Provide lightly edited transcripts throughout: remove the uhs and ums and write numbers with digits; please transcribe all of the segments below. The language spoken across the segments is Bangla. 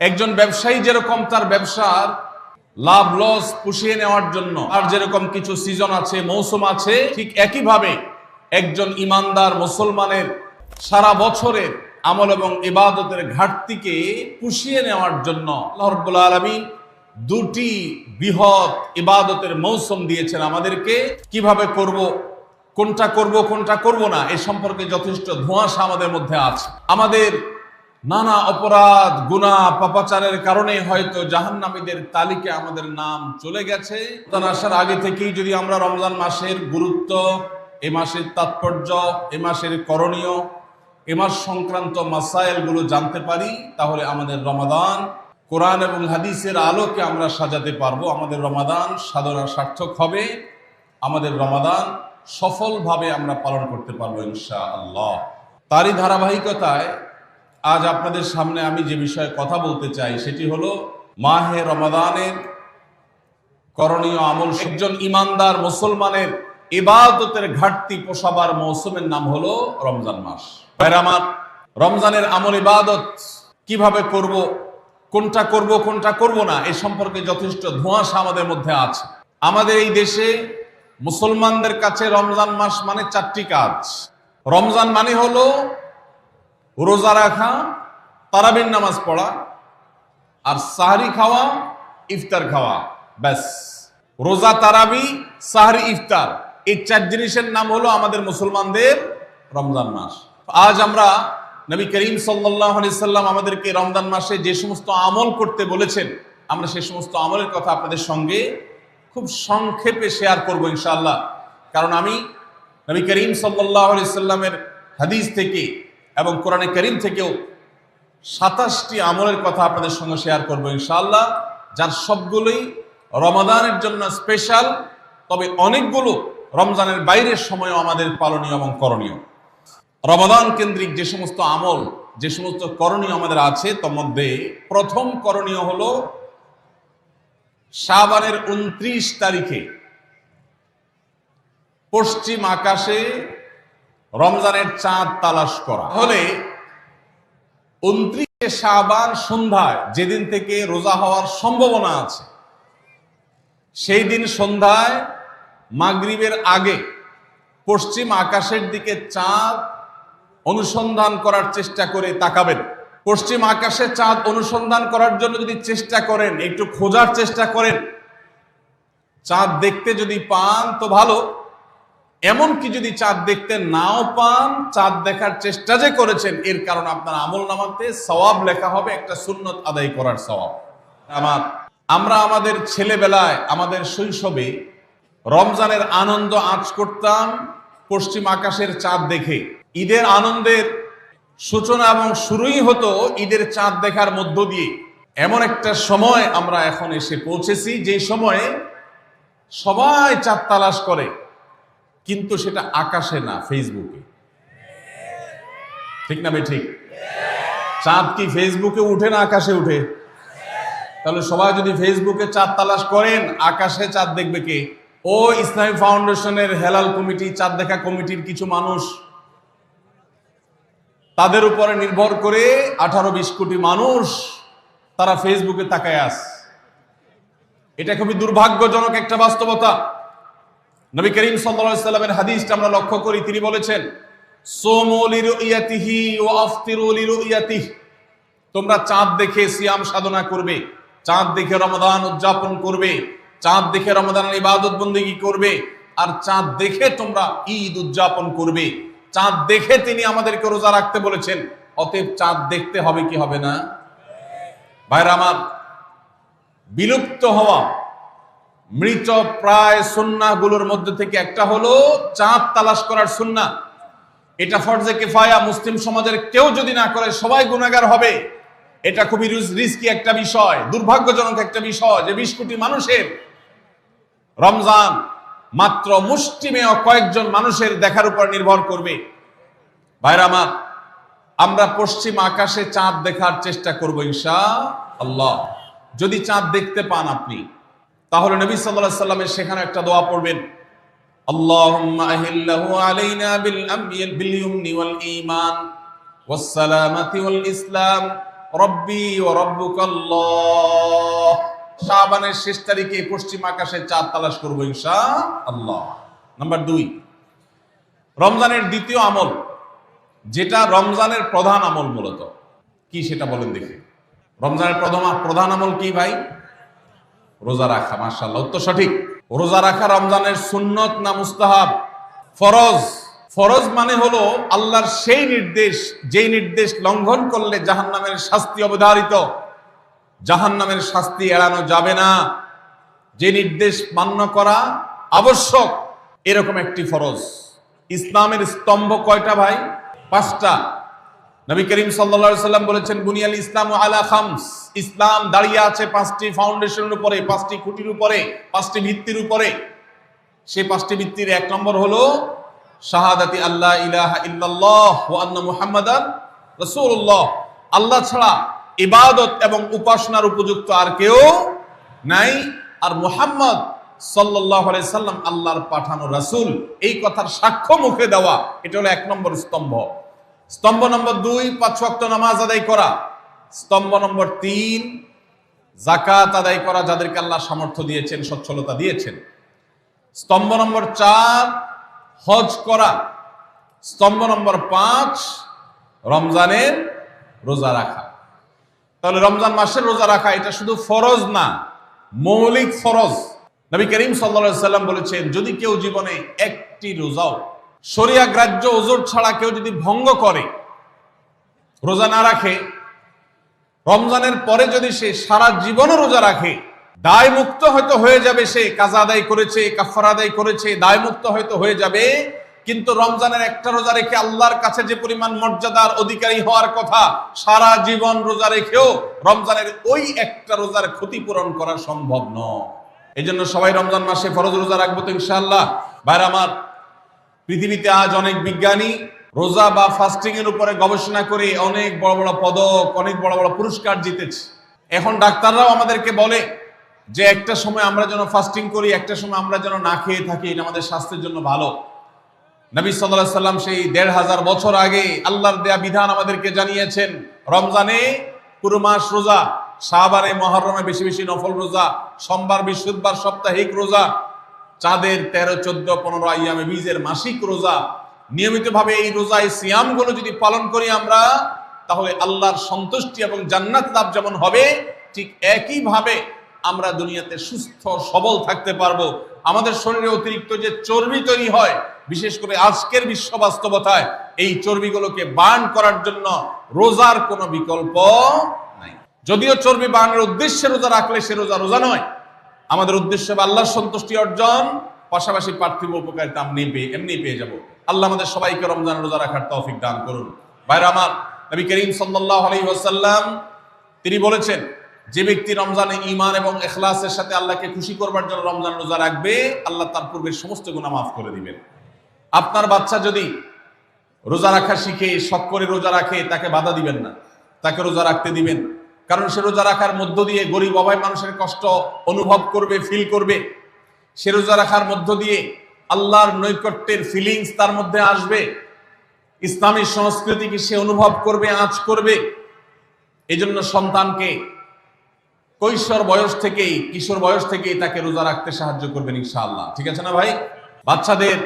একজন ব্যবসায়ী যেরকম তার ব্যবসার লাভ লস পুষিয়ে নেওয়ার জন্য আর যেরকম কিছু সিজন আছে, মৌসুম আছে, ঠিক একইভাবে একজন ইমানদার মুসলমানের সারা বছরের আমল এবং ইবাদতের ঘাটতিকে পুষিয়ে নেওয়ার জন্য আল্লাহ রাব্বুল আলামিন দুটি বৃহৎ ইবাদতের মৌসুম দিয়েছেন আমাদেরকে। কিভাবে করব, কোনটা করব কোনটা করব না, এ সম্পর্কে যথেষ্ট ধোঁয়াশা আমাদের মধ্যে আছে। আমাদের নানা অপরাধ, গুনাহ, পাপাচারের কারণে হয়তো জাহান্নামীদের তালিকায় আমাদের নাম চলে গেছে। আসার আগে থেকেই যদি আমরা রমজান মাসের গুরুত্ব, এ মাসের তাৎপর্য, এ মাসের করণীয়, এ মাস সংক্রান্ত মাসাইলগুলো জানতে পারি, তাহলে আমাদের রমাদান কোরআন এবং হাদিসের আলোকে আমরা সাজাতে পারবো। আমাদের রমাদান সাধনা সার্থক হবে, আমাদের রমাদান সফলভাবে আমরা পালন করতে পারবো ইনশাআল্লাহ। তারই ধারাবাহিকতায় আজ আপনাদের সামনে আমি যে বিষয়ে কথা বলতে চাই সেটি হলো মাহে রমাদানের করণীয় আমল। একজন ইমানদার মুসলমানের ইবাদতের ঘাটতি পোষাবার মৌসুমের নাম হলো রমজান মাস। ভাইরা আমার, রমজানের আমল ইবাদত কিভাবে করব, কোনটা করব কোনটা করব না, এ সম্পর্কে যথেষ্ট ধোঁয়াশা আমাদের মধ্যে আছে। আমাদের এই দেশে মুসলমানদের কাছে রমজান মাস মানে চারটি কাজ। রমজান মানে হলো রোজা রাখা, তারাবির নামাজ পড়া, আর সাহরি খাওয়া, ইফতার খাওয়া, ব্যাস। রোজা, তারাবি, সাহরি, ইফতার, এই চার জিনিসের নাম হলো আমাদের মুসলমানদের রমজান মাস। আজ আমরা নবী করিম সাল্লাল্লাহু আলাইহি সাল্লাম আমাদেরকে রমজান মাসে যে সমস্ত আমল করতে বলেছেন, আমরা সেই সমস্ত আমলের কথা আপনাদের সঙ্গে খুব সংক্ষেপে শেয়ার করব ইনশাআল্লাহ। কারণ আমি নবী করিম সাল্লাল্লাহু আলাইহি সাল্লামের হাদিস থেকে এবং কোরআনে কারীম থেকেও 27টি আমলের কথা আপনাদের সঙ্গে শেয়ার করব ইনশাআল্লাহ, যার সবগুলোই রমাদানের জন্য স্পেশাল, তবে অনেকগুলো রমজানের বাইরের সময়ও আমাদের পালনীয় এবং করণীয়। রমাদান কেন্দ্রিক যে সমস্ত আমল, যে সমস্ত করণীয় আমাদের আছে, তার মধ্যে প্রথম করণীয় হলো শাবানের 29 তারিখে পশ্চিম আকাশে রমজানের চাঁদ তালাশ করা। হলে 29 শাবান সন্ধ্যায়, যেদিন থেকে রোজা হওয়ার সম্ভাবনা আছে, সেই দিন সন্ধ্যায় মাগরিবের আগে পশ্চিম আকাশের দিকে চাঁদ অনুসন্ধান করার চেষ্টা করে তাকাবেন। পশ্চিম আকাশে চাঁদ অনুসন্ধান করার জন্য যদি চেষ্টা করেন, একটু খোঁজার চেষ্টা করেন, চাঁদ দেখতে যদি পান তো ভালো, এমনকি যদি চাঁদ দেখতে নাও পান, চাঁদ দেখার চেষ্টা যে করেছেন এর কারণ আপনার আমল নামাতে সওয়াব লেখা হবে, একটা সুন্নত আদায় করার সওয়াব। আমরা আমাদের ছেলেবেলায়, আমাদের শৈশবে রমজানের আনন্দ আঁচ করতাম পশ্চিম আকাশের চাঁদ দেখে। ঈদের আনন্দের সূচনা এবং শুরুই হতো ঈদের চাঁদ দেখার মধ্য দিয়ে। এমন একটা সময় আমরা এখন এসে পৌঁছেছি যে সময়ে সবাই চাঁদ তালাশ করে, কিন্তু সেটা আকাশে না, ফেসবুকে। ঠিক না ভাই? ঠিক। চাঁদ কি ফেসবুকে উঠে না আকাশে উঠে? তাহলে সবাই যদি ফেসবুকে চাঁদ তালাশ করেন, আকাশে চাঁদ দেখবে কে? ও ইসলামী ফাউন্ডেশনের হেলাল কমিটি, চাঁদ দেখা কমিটির কিছু মানুষ, তাদের উপরে নির্ভর করে 18-20 কোটি মানুষ তারা ফেসবুকে তাকায় আছে। এটা খুবই দুর্ভাগ্যজনক একটা বাস্তবতা। নবী করিম সাল্লাল্লাহু আলাইহি সাল্লামের হাদিসটা আমরা লক্ষ্য করি, তিনি বলেছেন, সুমু লিরুয়াতিহি ওয়া আফতিরু লিরুয়াতিহি, তোমরা চাঁদ দেখে সিয়াম সাধনা করবে, চাঁদ দেখে রমাদান উদযাপন করবে, চাঁদ দেখে রমাদানের ইবাদত বন্দেগী করবে, আর চাঁদ দেখে তোমরা ঈদ উদযাপন করবে। চাঁদ দেখে তিনি আমাদেরকে রোজা রাখতে বলেছেন, অতএব চাঁদ দেখতে হবে কি হবে না? ভাইরা আমার, বিলুপ্ত হওয়া মৃত প্রায় সুন্নাহগুলোর মধ্যে থেকে একটা হলো চাঁদ তালাশ করার সুন্নাহ। এটা ফরজে কিফায়া, মুসলিম সমাজের কেউ যদি না করে সবাই গুনাহগার হবে। এটা খুবই রিস্কি একটা বিষয়, দুর্ভাগ্যজনক একটা বিষয় যে 20 কোটি মানুষের রমজান মাত্র মুষ্টিমেয় কয়েকজন মানুষের দেখার উপর নির্ভর করবে। ভাইরা আমার, আমরা পশ্চিম আকাশে চাঁদ দেখার চেষ্টা করব ইনশাআল্লাহ। যদি চাঁদ দেখতে পান আপনি, তাহলে নবী সাল্লাল্লাহু আলাইহি সাল্লামের সেখানে একটা দোয়া পড়বেন, আল্লাহুম্মা আহিল্লাহু আলাইনা বিল ইয়ুমনি ওয়াল ঈমান ওয়াস সালামাতি ওয়াল ইসলাম রব্বি ওয়া রব্বুকাল্লাহ। শাবানের শেষ তারিখে পশ্চিম আকাশে চাঁদ তালাশ করবো ইনশাআল্লাহ। নাম্বার 2, রমজানের দ্বিতীয় আমল, যেটা রমজানের প্রধান আমল মূলত কি সেটা বলেন দেখি। রমজানের প্রধান আমল কি ভাই? রোজা রাখা। মাশাআল্লাহ, উত্তর সঠিক। রোজা রাখা রমজানের সুন্নত না মুস্তাহাব? ফরজ। ফরজ মানে হলো আল্লাহর সেই নির্দেশ, যেই নির্দেশ লঙ্ঘন করলে জাহান্নামের শাস্তি অবধারিত, জাহান্নামের শাস্তি এড়ানো যাবে না, যে নির্দেশ মান্য করা আবশ্যক, এরকম একটি ফরজ। ইসলামের স্তম্ভ কয়টা ভাই? 5টা। নবী করিম সাল্লাল্লাহু আলাইহি সাল্লাম বলেছেন, বুনিয়াল ইসলামু আলা খামস। ইসলাম দাঁড়িয়ে আছে 5টি ফাউন্ডেশনের উপরে, 5টি খুঁটির উপরে, 5টি ভিত্তির উপরে। সেই 5টি ভিত্তির 1 নম্বর হলো শাহাদাতি আল্লাহ ইলাহা ইল্লাল্লাহ ওয়া আন্না মুহাম্মাদান রাসূলুল্লাহ। আল্লাহ ছাড়া ইবাদত এবং উপাসনার উপযুক্ত আর কেউ নাই, আর মুহাম্মদ সাল্লাল্লাহু আলাইহি সাল্লাম আল্লাহর পাঠানো রাসূল, এই কথার সাক্ষ্য মুখে দেওয়া, এটা হলো 1 নম্বর স্তম্ভ। স্তম্ভ নম্বর 2, 5 ওয়াক্ত নামাজ আদায় করা। স্তম্ভ নম্বর 3, যাকাত আদায় করা, যাদেরকে আল্লাহ সামর্থ্য দিয়েছেন, সচ্ছলতা দিয়েছেন। স্তম্ভ নম্বর 4, হজ করা। স্তম্ভ নম্বর 5, রমজানের রোজা রাখা। তাহলে রমজান মাসের রোজা রাখা এটা শুধু ফরজ না, মৌলিক ফরজ। নবী করিম সাল্লাল্লাহু আলাইহি সাল্লাম বলেছেন, যদি কেউ জীবনে একটি রোজাও শরিয়া গ্রাহ্য ওযর ছাড়া কেউ যদি ভঙ্গ করে, রোজা না রাখে, রমজানের পরে যদি সে সারা জীবনও রোজা রাখে, দায় মুক্ত হয়তো হয়ে যাবে, সে কাজা আদায় করেছে, কাফারা আদায় করেছে, দায় মুক্ত হয়তো হয়ে যাবে, কিন্তু রমজানের একটা রোজা রেখে আল্লাহর কাছে যে পরিমাণ মর্যাদার অধিকারী হওয়ার কথা, সারা জীবন রোজা রেখেও রমজানের ওই একটা রোজার ক্ষতিপূরণ করা সম্ভব নয়। এই জন্য সবাই রমজান মাসে ফরজ রোজা রাখবো তো ইনশাআল্লাহ। ভাইরা আমার, পৃথিবীতে আজ অনেক বিজ্ঞানী রোজা বা ফাস্টিং এর উপরে গবেষণা করে অনেক বড় বড় পদক, অনেক বড় বড় পুরস্কার জিতেছে। এখন ডাক্তাররাও আমাদেরকে বলে যে একটা সময় আমরা যেন ফাস্টিং করি, একটা সময় আমরা যেন না খেয়ে থাকি, এটা আমাদের স্বাস্থ্যের জন্য ভালো। নবী সাল্লাল্লাহু আলাইহি সাল্লাম সেই ১৫০০ বছর আগে আল্লাহর দেয়া বিধান আমাদেরকে জানিয়েছেন। রমজানে পুরো মাস রোজা, শাবানে মুহররমে বেশি বেশি নফল রোজা, সোমবার বৃহস্পতিবার সাপ্তাহিক রোজা, চাঁদের 13, 14, 15 আইয়ামে বীজের মাসিক রোজা। নিয়মিতভাবে এই রোজা, এই সিয়ামগুলো যদি পালন করি আমরা, তাহলে আল্লাহর সন্তুষ্টি এবং জান্নাত লাভ যেমন হবে, ঠিক একইভাবে আমরা দুনিয়াতে সুস্থ সবল থাকতে পারবো। আমাদের শরীরে অতিরিক্ত যে চর্বি তৈরি হয়, বিশেষ করে আজকের বিশ্ব বাস্তবতায়, এই চর্বিগুলোকে বার্ন করার জন্য রোজার কোনো বিকল্প নাই। যদিও চর্বি বার্নের উদ্দেশ্যে রোজা রাখলে সে রোজা রোজা নয়। আমাদের উদ্দেশ্য আল্লাহর সন্তুষ্টি অর্জন, পাশাপাশি পার্থিব উপকারিতা এমনি পেয়ে যাব। আল্লাহ আমাদের সবাইকে রমজান রোজা রাখার তৌফিক দান করুন। ভাইরা আমার, নবী করিম সাল্লাল্লাহু আলাইহি ওয়াসাল্লাম তিনি বলেছেন, যে ব্যক্তি রমজানে ঈমান এবং ইখলাসের সাথে আল্লাহকে খুশি করবার জন্য রমজান রোজা রাখবে, আল্লাহ তার পূর্বের সমস্ত গুনাহ মাফ করে দিবেন। আপনার বাচ্চা যদি রোজা রাখা শিখে, শখ করে রোজা রাখে, তাকে বাধা দিবেন না, তাকে রোজা রাখতে দিবেন। কারণ সে রোজা রাখার মধ্য দিয়ে গরিব অভাবী মানুষের কষ্ট অনুভব করবে, ফিল করবে। সে রোজা রাখার মধ্য দিয়ে আল্লাহর নৈকট্যের ফিলিংস তার মধ্যে আসবে, ইসলামী সংস্কৃতিকে সে অনুভব করবে, আঁচ করবে। এই জন্য সন্তানকে কৈশোর বয়স থেকেই, কিশোর বয়স থেকেই তাকে রোজা রাখতে সাহায্য করবেন ইনশাআল্লাহ। ঠিক আছে না ভাই? বাচ্চাদের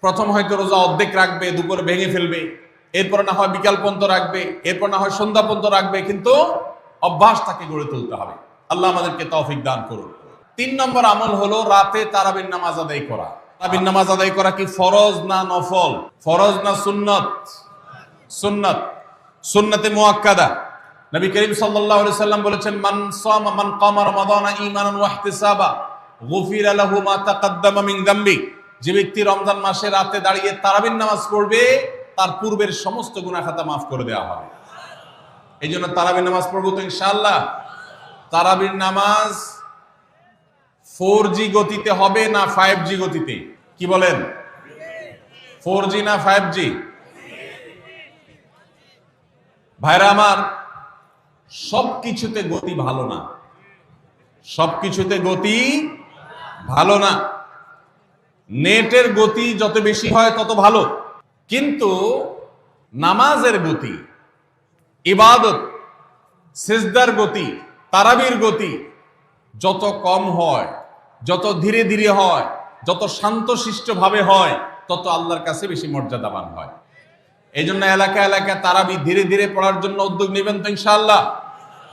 প্রথম হয়তো রোজা অর্ধেক রাখবে, দুপুরে ভেঙে ফেলবে, এরপর না হয় বিকাল পর্যন্ত রাখবে, এরপর না হয় সন্ধ্যা পর্যন্ত রাখবে, কিন্তু অভ্যাস তাকে গড়ে তুলতে হবে। আল্লাহ আমাদেরকে তৌফিক দান করুন। 3 নম্বর আমল হলো রাতে তারাবির নামাজ আদায় করা। তারাবির নামাজ আদায় করা কি ফরজ না নফল? ফরজ না সুন্নত? সুন্নত, সুন্নতে মুআক্কাদা। নবী করিম সাল্লাল্লাহু আলাইহি সাল্লাম বলেছেন, মান কামা রমাদানা ঈমানান ওয়া ইহতিসাবা গুফিরা লাহু মা তাকাদ্দামা মিন যামবি। যে ব্যক্তি রমজান মাসে রাতে দাঁড়িয়ে তারাবির নামাজ পড়বে, তার পূর্বের সমস্ত গুনাহ খাতা মাফ করে দেওয়া হবে। এই জন্য তারাবির নামাজ পড়বো তো ইনশাআল্লাহ। তারাবির নামাজ 4G গতিতে হবে না 5G গতিতে? কি বলেন? 4G না 5G? ভাইরা আমার, সবকিছুতে গতি ভালো না, সবকিছুতে গতি ভালো না। নেটের গতি যত বেশি হয় তত ভালো, কিন্তু নামাজের গতি, ইবাদত, সিজদার গতি, তারাবির গতি যত কম হয়, যত ধীরে ধীরে হয়, যত শান্তশিষ্ট ভাবে হয়, তত আল্লাহর কাছে বেশি মর্যাদাবান হয়। এই জন্য এলাকা এলাকা তারাবি ধীরে ধীরে পড়ার জন্য উদ্যোগ নেবেন তো ইনশাআল্লাহ।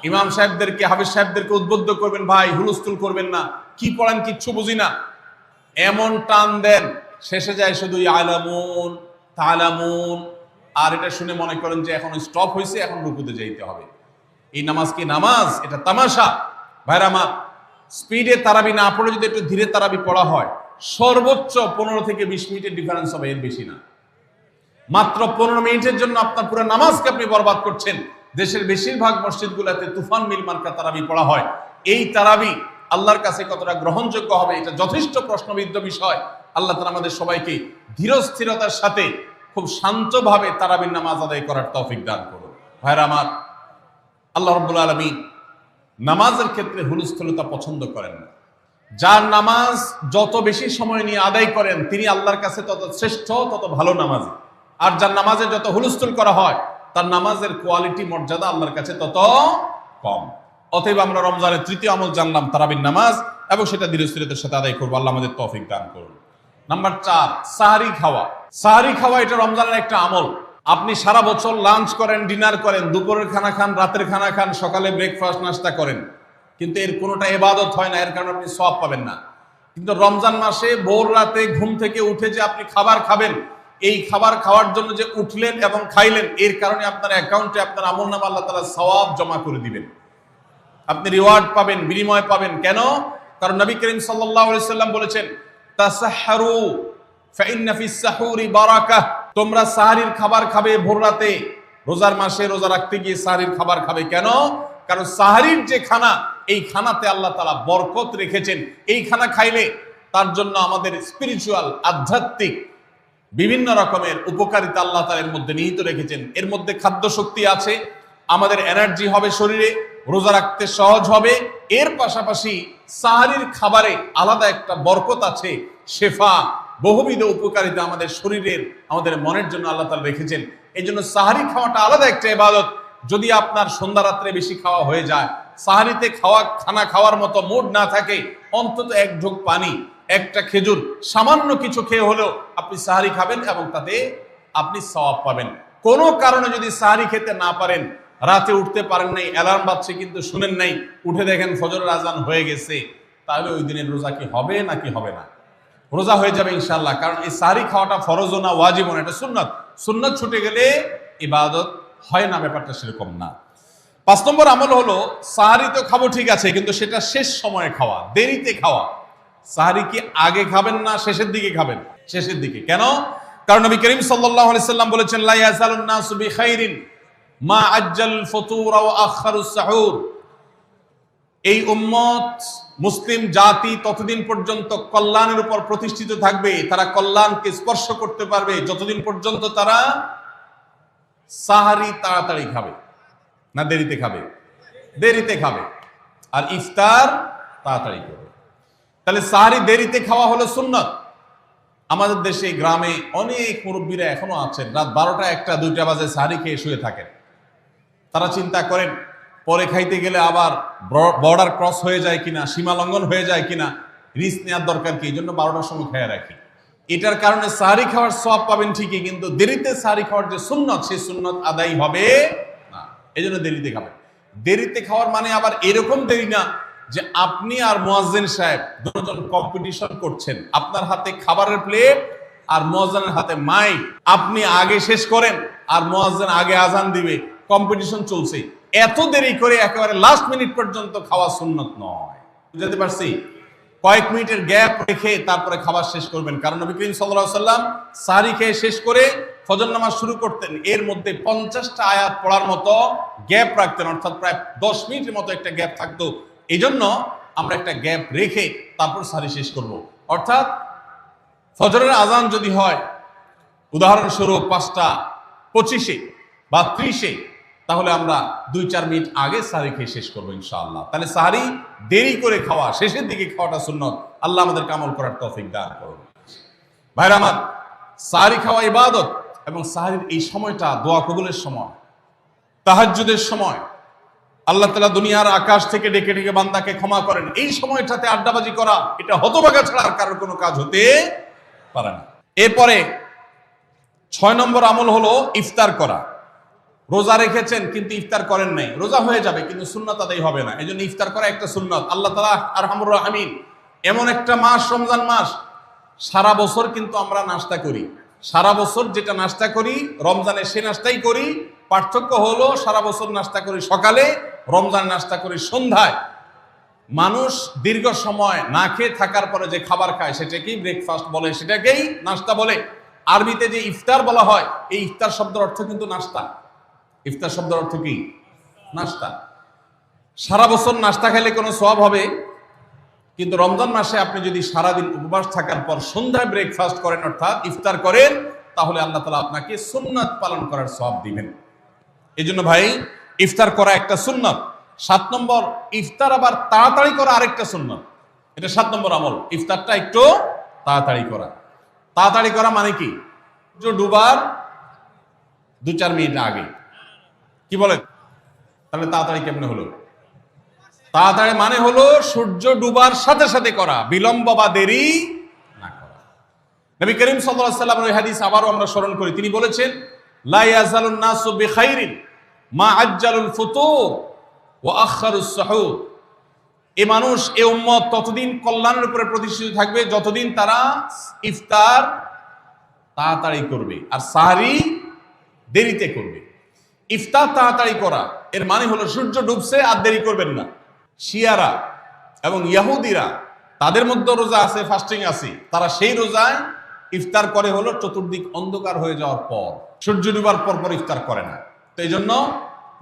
ইমাম সাহেবদেরকে, হাফেজ সাহেবদেরকে উদ্বুদ্ধ করবেন, ভাই হুলস্থুল করবেন না, কি পড়েন কিচ্ছু বুঝি না, এমন টান দেন শেষে যায় শুধু আলামুন তালামুন, আর এটা শুনে মনে করেন যে এখন স্টপ হয়েছে, এখন রুকুতে যাইতে হবে। এই নামাজ কি নামাজ? এটা তামাশা। ভাইরা আমার, স্পিডে তারাবি না পড়ে যদি একটু ধীরে তারাবি পড়া হয়, সর্বোচ্চ 15 থেকে 20 মিনিটের ডিফারেন্স হবে, এর বেশি না। মাত্র 15 মিনিটের জন্য আপনার পুরো নামাজকে আপনি বরবাদ করছেন। দেশের বেশিরভাগ মসজিদগুলোতে তুফান মিল মার্কা তারাবি পড়া হয়। এই তারাবি আল্লাহর কাছে কতটা গ্রহণযোগ্য হবে, এটা যথেষ্ট প্রশ্নবিদ্ধ বিষয়। আল্লাহ তাআলা আমাদের সবাইকে ধীরস্থিরতার সাথে খুব শান্তভাবে তারাবির নামাজ আদায় করার তৌফিক দান করুন। ভাইরা আমার, আল্লাহ রাব্বুল আলামিন নামাজের ক্ষেত্রে হুলস্থুলতা পছন্দ করেন না। যার নামাজ যত বেশি সময় নিয়ে আদায় করেন, তিনি আল্লাহর কাছে তত শ্রেষ্ঠ, তত ভালো নামাজি। আর যার নামাজে যত হুলস্থুল করা হয়, তার নামাজের কোয়ালিটি, মর্যাদা আল্লাহর কাছে তত কম। অতএব আমরা রমজানের তৃতীয় আমল জানলাম তারাবির নামাজ, এবং সেটা ধীরস্থিরতার সাথে আদায় করবো। আল্লাহ আমাদের তৌফিক দান করুন। নাম্বার 4, সাহারি খাওয়া। সাহারি খাওয়া এটা রমজানের একটা আমল। আপনি সারা বছর লাঞ্চ করেন, ডিনার করেন, দুপুরের খানা খান, রাতের খানা খান, সকালে ব্রেকফাস্ট নাস্তা করেন, কিন্তু এর কোনোটা ইবাদত হয় না, এর কারণে আপনি সওয়াব পাবেন না। কিন্তু রমজান মাসে ভোর রাতে ঘুম থেকে উঠে যে আপনি খাবার খাবেন, এই খাবার খাওয়ার জন্য যে উঠলেন এবং খাইলেন, এর কারণে আপনার অ্যাকাউন্টে আপনার আমলনামা আল্লাহ তাআলা সওয়াব জমা করে দিবেন। আপনি রিওয়ার্ড পাবেন, বিনিময় পাবেন। কেন? কারণ নবী করিম সাল্লাল্লাহু আলাইহি সাল্লাম বলেছেন, তাসাহহারু ফাইন্না ফিস সাহুরি বারাকাহ। তোমরা সাহরির খাবার খাবে ভোর রাতে। রোজার মাসে রোজা রাখতে গিয়ে সাহরির খাবার খাবে। কেন? কারণ সাহরির যে খানা, এই খানাতে আল্লাহ তাআলা বরকত রেখেছেন। এই খানা খাইলে তার জন্য আমাদের স্পিরিচুয়াল, আধ্যাত্মিক বিভিন্ন রকমের উপকারিতা আল্লাহ তাআলা এর মধ্যে নিহিত রেখেছেন। এর মধ্যে খাদ্য শক্তি আছে, আমাদের এনার্জি হবে শরীরে, রোজা রাখতে সহজ হবে। এর পাশাপাশি সাহরির খাবারে আলাদা একটা বরকত আছে, শেফা, বহুবিধ উপকারিতা আমাদের শরীরের, আমাদের মনের জন্য আল্লাহ তাআলা রেখেছেন। এই জন্য সাহরি খাওয়াটা আলাদা একটা ইবাদত। যদি আপনার সন্ধ্যা রাত্রে বেশি খাওয়া হয়ে যায়, সাহরিতে খানা খাওয়ার মতো মুড না থাকে, অন্তত এক ঢোক পানি, একটা খেজুর, সামান্য কিছু খেয়ে হলেও আপনি সাহরি খাবেন এবং তাতে আপনি সওয়াব পাবেন। কোনো কারণে যদি সাহরি খেতে না পারেন, রাতে উঠতে পারেন নাই, অ্যালার্ম বাজছে কিন্তু শুনেন নাই, উঠে দেখেন ফজরের আজান হয়ে গেছে, তাহলে ওই দিনের রোজা কি হবে নাকি হবে না? রোজা হয়ে যাবে ইনশাআল্লাহ। কারণ এই সাহরি খাওয়াটা ফরজও না, ওয়াজিবও না, এটা সুন্নাত। সুন্নাত ছুটে গেলে ইবাদত হয় না, ব্যাপারটা সেরকম না। 5 নম্বর আমল হলো, সাহরি তো খাবো ঠিক আছে, কিন্তু সেটা শেষ সময়ে খাওয়া, দেরিতে খাওয়া। সাহরি কি আগে খাবেন না শেষের দিকে খাবেন? শেষের দিকে। কেন? কারণ নবী করিম সাল্লাল্লাহু আলাইহি সাল্লাম বলেছেন, লা ইয়াজালুন নাসু বিখাইরিন মা আজ্জাল ফুতুর ওয়া আখারুস সাহুর। এই উম্মত, মুসলিম জাতি ততদিন পর্যন্ত কল্যাণের উপর প্রতিষ্ঠিত থাকবে, তারা কল্যাণকে স্পর্শ করতে পারবে যতদিন পর্যন্ত তারা সাহারি তাড়াতাড়ি খাবে, না দেরিতে খাবে? দেরিতে খাবে। আর ইফতার তাড়াতাড়ি করবে। তাহলে সাহারি দেরিতে খাওয়া হলো সুন্নাত। আমাদের দেশে গ্রামে অনেক মুরব্বীরা এখনো আছেন, রাত 12টা, 1টা, 2টা বাজে সাহারি খেয়ে শুয়ে থাকেন। তারা চিন্তা করেন পরে খাইতে গেলে আবার বর্ডার ক্রস হয়ে যায় কিনা, সীমা লঙ্ঘন হয়ে যায় কিনা, রিস্ক নেওয়ার দরকার কি, এই জন্য 12টার সময় খেয়ে রাখি। এটার কারণে সাহারি খাওয়ার সওয়াব পাবেন ঠিকই, কিন্তু দেরিতে সাহারি খাওয়ার যে সুন্নত, সেই সুন্নত আদায় হবে না। এই জন্য দেরিতে খাবেন। দেরিতে খাওয়ার মানে আবার এরকম দেরি না যে আপনি আর মুয়াজ্জিন সাহেব দুজন কম্পিটিশন করছেন, আপনার হাতে খাবারের প্লেট আর মুয়াজ্জিনের হাতে মাইক, আপনি আগে শেষ করেন আর মুয়াজ্জিন আগে আজান দিবে, কম্পিটিশন চলছে। এত দেরি করে একেবারে লাস্ট মিনিট পর্যন্ত খাওয়া সুন্নত নয়। বুঝতে পারছি? কয়েক মিনিটের গ্যাপ রেখে তারপরে খাবার শেষ করবেন। কারণ নবী করিম সাল্লাল্লাহু আলাইহি ওয়াসাল্লাম সাহরি খেয়ে শেষ করে ফজর নামাজ শুরু করতেন, এর মধ্যে 50টা আয়াত পড়ার মতো গ্যাপ রাখতেন, অর্থাৎ প্রায় 10 মিনিটের মতো একটা গ্যাপ থাকতো। এই জন্য আমরা একটা গ্যাপ রেখে তারপর সাহরি শেষ করব। অর্থাৎ ফজরের আজান যদি হয় উদাহরণস্বরূপ 5টা 25-এ বা 30-এ, তাহলে আমরা 2-4 মিনিট আগে সাহরি খেয়ে শেষ করবো ইনশাআল্লাহ। তাহলে সাহরি দেরি করে খাওয়া, শেষের দিকে খাওয়াটা সুন্নত। আল্লাহ আমাদেরকে আমল করার তৌফিক দান করুন। ভাইরা আমার, সাহরি খাওয়া ইবাদত, এবং সাহরির এই সময়টা দোয়া কবুলের সময়, তাহাজ্জুদের সময়, আল্লাহ তাআলা দুনিয়ার আকাশ থেকে ডেকে ডেকে বান্দাকে ক্ষমা করেন। এই সময়টাতে আড্ডাবাজি করা এটা হতভাগা ছাড়া আর কারোর কোনো কাজ হতে পারে না। এরপরে 6 নম্বর আমল হলো ইফতার করা। রোজা রেখেছেন কিন্তু ইফতার করেন নাই, রোজা হয়ে যাবে কিন্তু সুন্নাত আদায় হবে না, এই জন্য ইফতার করা একটা সুন্নাত। আল্লাহ তাআলা আরহামুর রাহিমিন, এমন একটা মাস রমজান মাস, সারা বছর কিন্তু আমরা নাস্তা করি, সারা বছর যেটা নাস্তা করি রমজানে সে নাস্তাই করি। পার্থক্য হলো সারা বছর নাস্তা করি সকালে, রমজান নাস্তা করি সন্ধ্যায়। মানুষ দীর্ঘ সময় না খেয়ে থাকার পরে যে খাবার খায় সেটাকেই ব্রেকফাস্ট বলে, সেটাকেই নাস্তা বলে। আরবিতে যে ইফতার বলা হয়, এই ইফতার শব্দের অর্থ কিন্তু নাস্তা। ইফতার শব্দের অর্থ কি? নাস্তা। সারা বছর নাস্তা খেলে কোনো সওয়াব হবে, কিন্তু রমজান মাসে আপনি যদি সারাদিন উপবাস থাকার পর সন্ধ্যায় ব্রেকফাস্ট করেন অর্থাৎ ইফতার করেন, তাহলে আল্লাহ তাআলা আপনাকে সুন্নাত পালন করার সওয়াব দিবেন। এই জন্য ভাই ইফতার করা একটা সুন্নাত। 7 নম্বর, ইফতার আবার তাড়াতাড়ি করা আরেকটা সুন্নাত। এটা 7 নম্বর আমল, ইফতারটা একটু তাড়াতাড়ি করা। তাড়াতাড়ি করা মানে কি? যে ডুবার 2-4 মিনিট আগে, কি বলেন? তাহলে তাড়াতাড়ি কেমনে হলো? তাড়াতাড়ি মানে হলো সূর্য ডুবার সাথে সাথে করা, বিলম্ব বা দেরি না করা। নবী করিম সাল্লাল্লাহু আলাইহি ওয়াসাল্লামের ওই হাদিস আবারও আমরা স্মরণ করি। তিনি বলেছেন, লা ইয়াজালুন নাসু বিখাইরিন মা আজ্জালুল ফুতুর ওয়া আখারুস সুহুর। এই মানুষ, এই উম্মত ততদিন কল্যাণের উপরে প্রতিষ্ঠিত থাকবে যতদিন তারা ইফতার তাড়াতাড়ি করবে আর সাহরি দেরিতে করবে। ইফতার তাড়াতাড়ি করা এর মানে হলো সূর্য ডুবছে আর দেরি করবেন না। শিয়ারা এবং ইহুদিরা, তাদের মধ্যে রোজা আছে, ফাস্টিং আছে, তারা সেই রোজায় ইফতার করে হলো চতুর্দিক অন্ধকার হয়ে যাওয়ার পর, সূর্য ডুবার পর পর ইফতার করে না। তো এই জন্য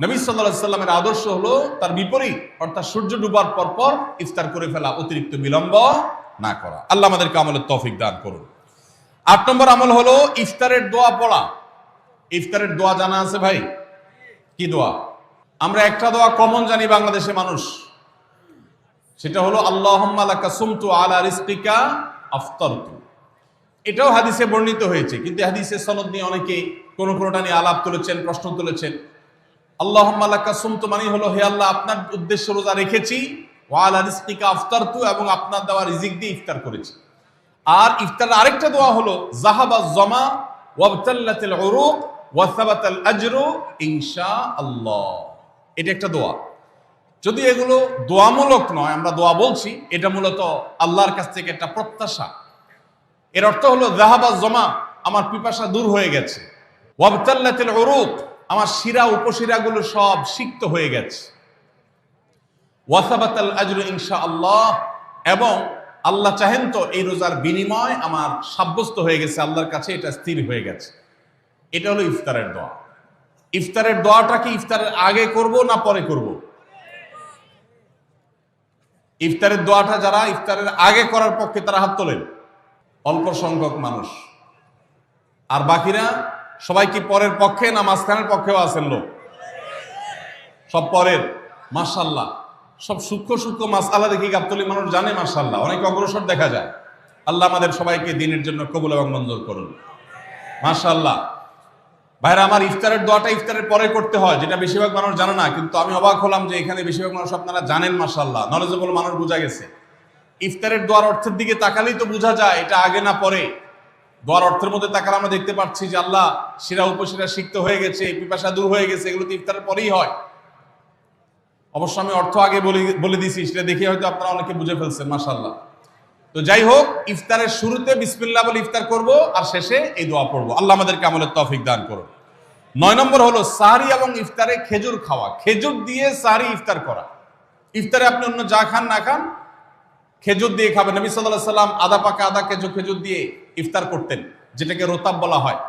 নবী সাল্লাল্লাহু আলাইহি সাল্লামের আদর্শ হলো তার বিপরীত, অর্থাৎ সূর্য ডুবার পর পর ইফতার করে ফেলা, অতিরিক্ত বিলম্ব না করা। আল্লাহ আমাদেরকে আমলের তৌফিক দান করুন। 8 নম্বর আমল হলো ইফতারের দোয়া পড়া। ইফতারের দোয়া জানা আছে ভাই? কি দোয়া? আমরা একটা দোয়া কমন জানি বাংলাদেশে মানুষ, সেটা হলো আল্লাহুম্মা লাকা সুমতু আলা রিজকিকা আফতারতু। এটাও হাদিসে বর্ণিত হয়েছে, কিন্তু হাদিসের সনদ নিয়ে অনেকে কোনটা নিয়ে আলাপ তুলেছেন, প্রশ্ন তুলেছেন। আল্লাহুম্মা লাকা সুমতু মানে হলো, হে আল্লাহ, আপনার উদ্দেশ্যে রোজা রেখেছি, ওয়া আলা রিজকিকা আফতারতু, এবং আপনার দেওয়া রিজিক দিয়ে ইফতার করেছি। আর ইফতারের আরেকটা দোয়া হলো যাহাবাজ জামা ওয়াবতাল্লাতিল উরুক ওয়া সাবাতাল আজরু ইনশাআল্লাহ। এটা একটা দোয়া। যদি এগুলো দোয়ামূলক নয়, আমরা দোয়া বলছি, এটা মূলত আল্লাহর কাছ থেকে একটা প্রত্যাশা। এর অর্থ হলো যাহাবাজ জামা, আমার পিপাসা দূর হয়ে গেছে, ওয়াবতাল্লাতিল উরুক, আমার শিরা উপশিরাগুলো সব সিক্ত হয়ে গেছে, ওয়া সাবাতাল আজরু ইনশাআল্লাহ, এবং আল্লাহ চাহেন তো এই রোজার বিনিময় আমার সাব্যস্ত হয়ে গেছে আল্লাহর কাছে, এটা স্থির হয়ে গেছে। এটা হলো ইফতারের দোয়া। ইফতারের দোয়াটা কি ইফতারের আগে করব না পরে করব? ইফতারের দোয়াটা যারা ইফতারের আগে করার পক্ষে তারা হাত তোলেন, অল্প সংখ্যক মানুষ। আর বাকিরা সবাই কি পরের পক্ষে না মাঝখানের পক্ষেও আছেন লোক? সব পরের। মাশাআল্লাহ, সব সূক্ষ্ম সূক্ষ্ম মাসআলা দেখি গাবতলী মানুষ জানে, মাশাআল্লাহ, অনেক অগ্রসর দেখা যায়। আল্লাহ আমাদের সবাইকে দিনের জন্য কবুল এবং মঞ্জুর করুন। মাশাআল্লাহ। ভাইরা আমার, ইফতারের দোয়াটা ইফতারের পরে করতে হয়, যেটা বেশিরভাগ মানুষ জানে না, কিন্তু আমি অবাক হলাম যে এখানে বেশিরভাগ মানুষ আপনারা জানেন। মাশাআল্লাহ, নলেজেবল মানুষ, বোঝা গেছে। ইফতারের দোয়ার অর্থের দিকে তাকালেই তো বোঝা যায় এটা আগে না পরে। দোয়ার অর্থের মধ্যে তাকালে আমরা দেখতে পাচ্ছি যে আল্লাহ শিরা উপশিরা সিক্ত হয়ে গেছে, পিপাসা দূর হয়ে গেছে, এগুলো তো ইফতারের পরেই হয়। অবশ্য আমি অর্থ আগে বলে দিছি, সেটা দেখে হয়তো আপনারা অনেকে বুঝে ফেলছেন। মাশাআল্লাহ। তো যাই হোক, ইফতারের শুরুতে বিসমিল্লাহ বলে ইফতার করব আর শেষে এই দোয়া পড়বো। আল্লাহ আমাদেরকে আমলের তৌফিক দান করুন। 9 নম্বর হলো সাহরি এবং ইফতারে খেজুর খাওয়া। খেজুর দিয়ে সাহরি ইফতার করা। ইফতারে আপনি অন্য যা খান না খান, খেজুর দিয়ে খাবেন। নবী সাল্লাল্লাহু আলাইহি সাল্লাম আদা পাকা আদা খেজুর দিয়ে ইফতার করতেন, যেটাকে রোতাব বলা হয়।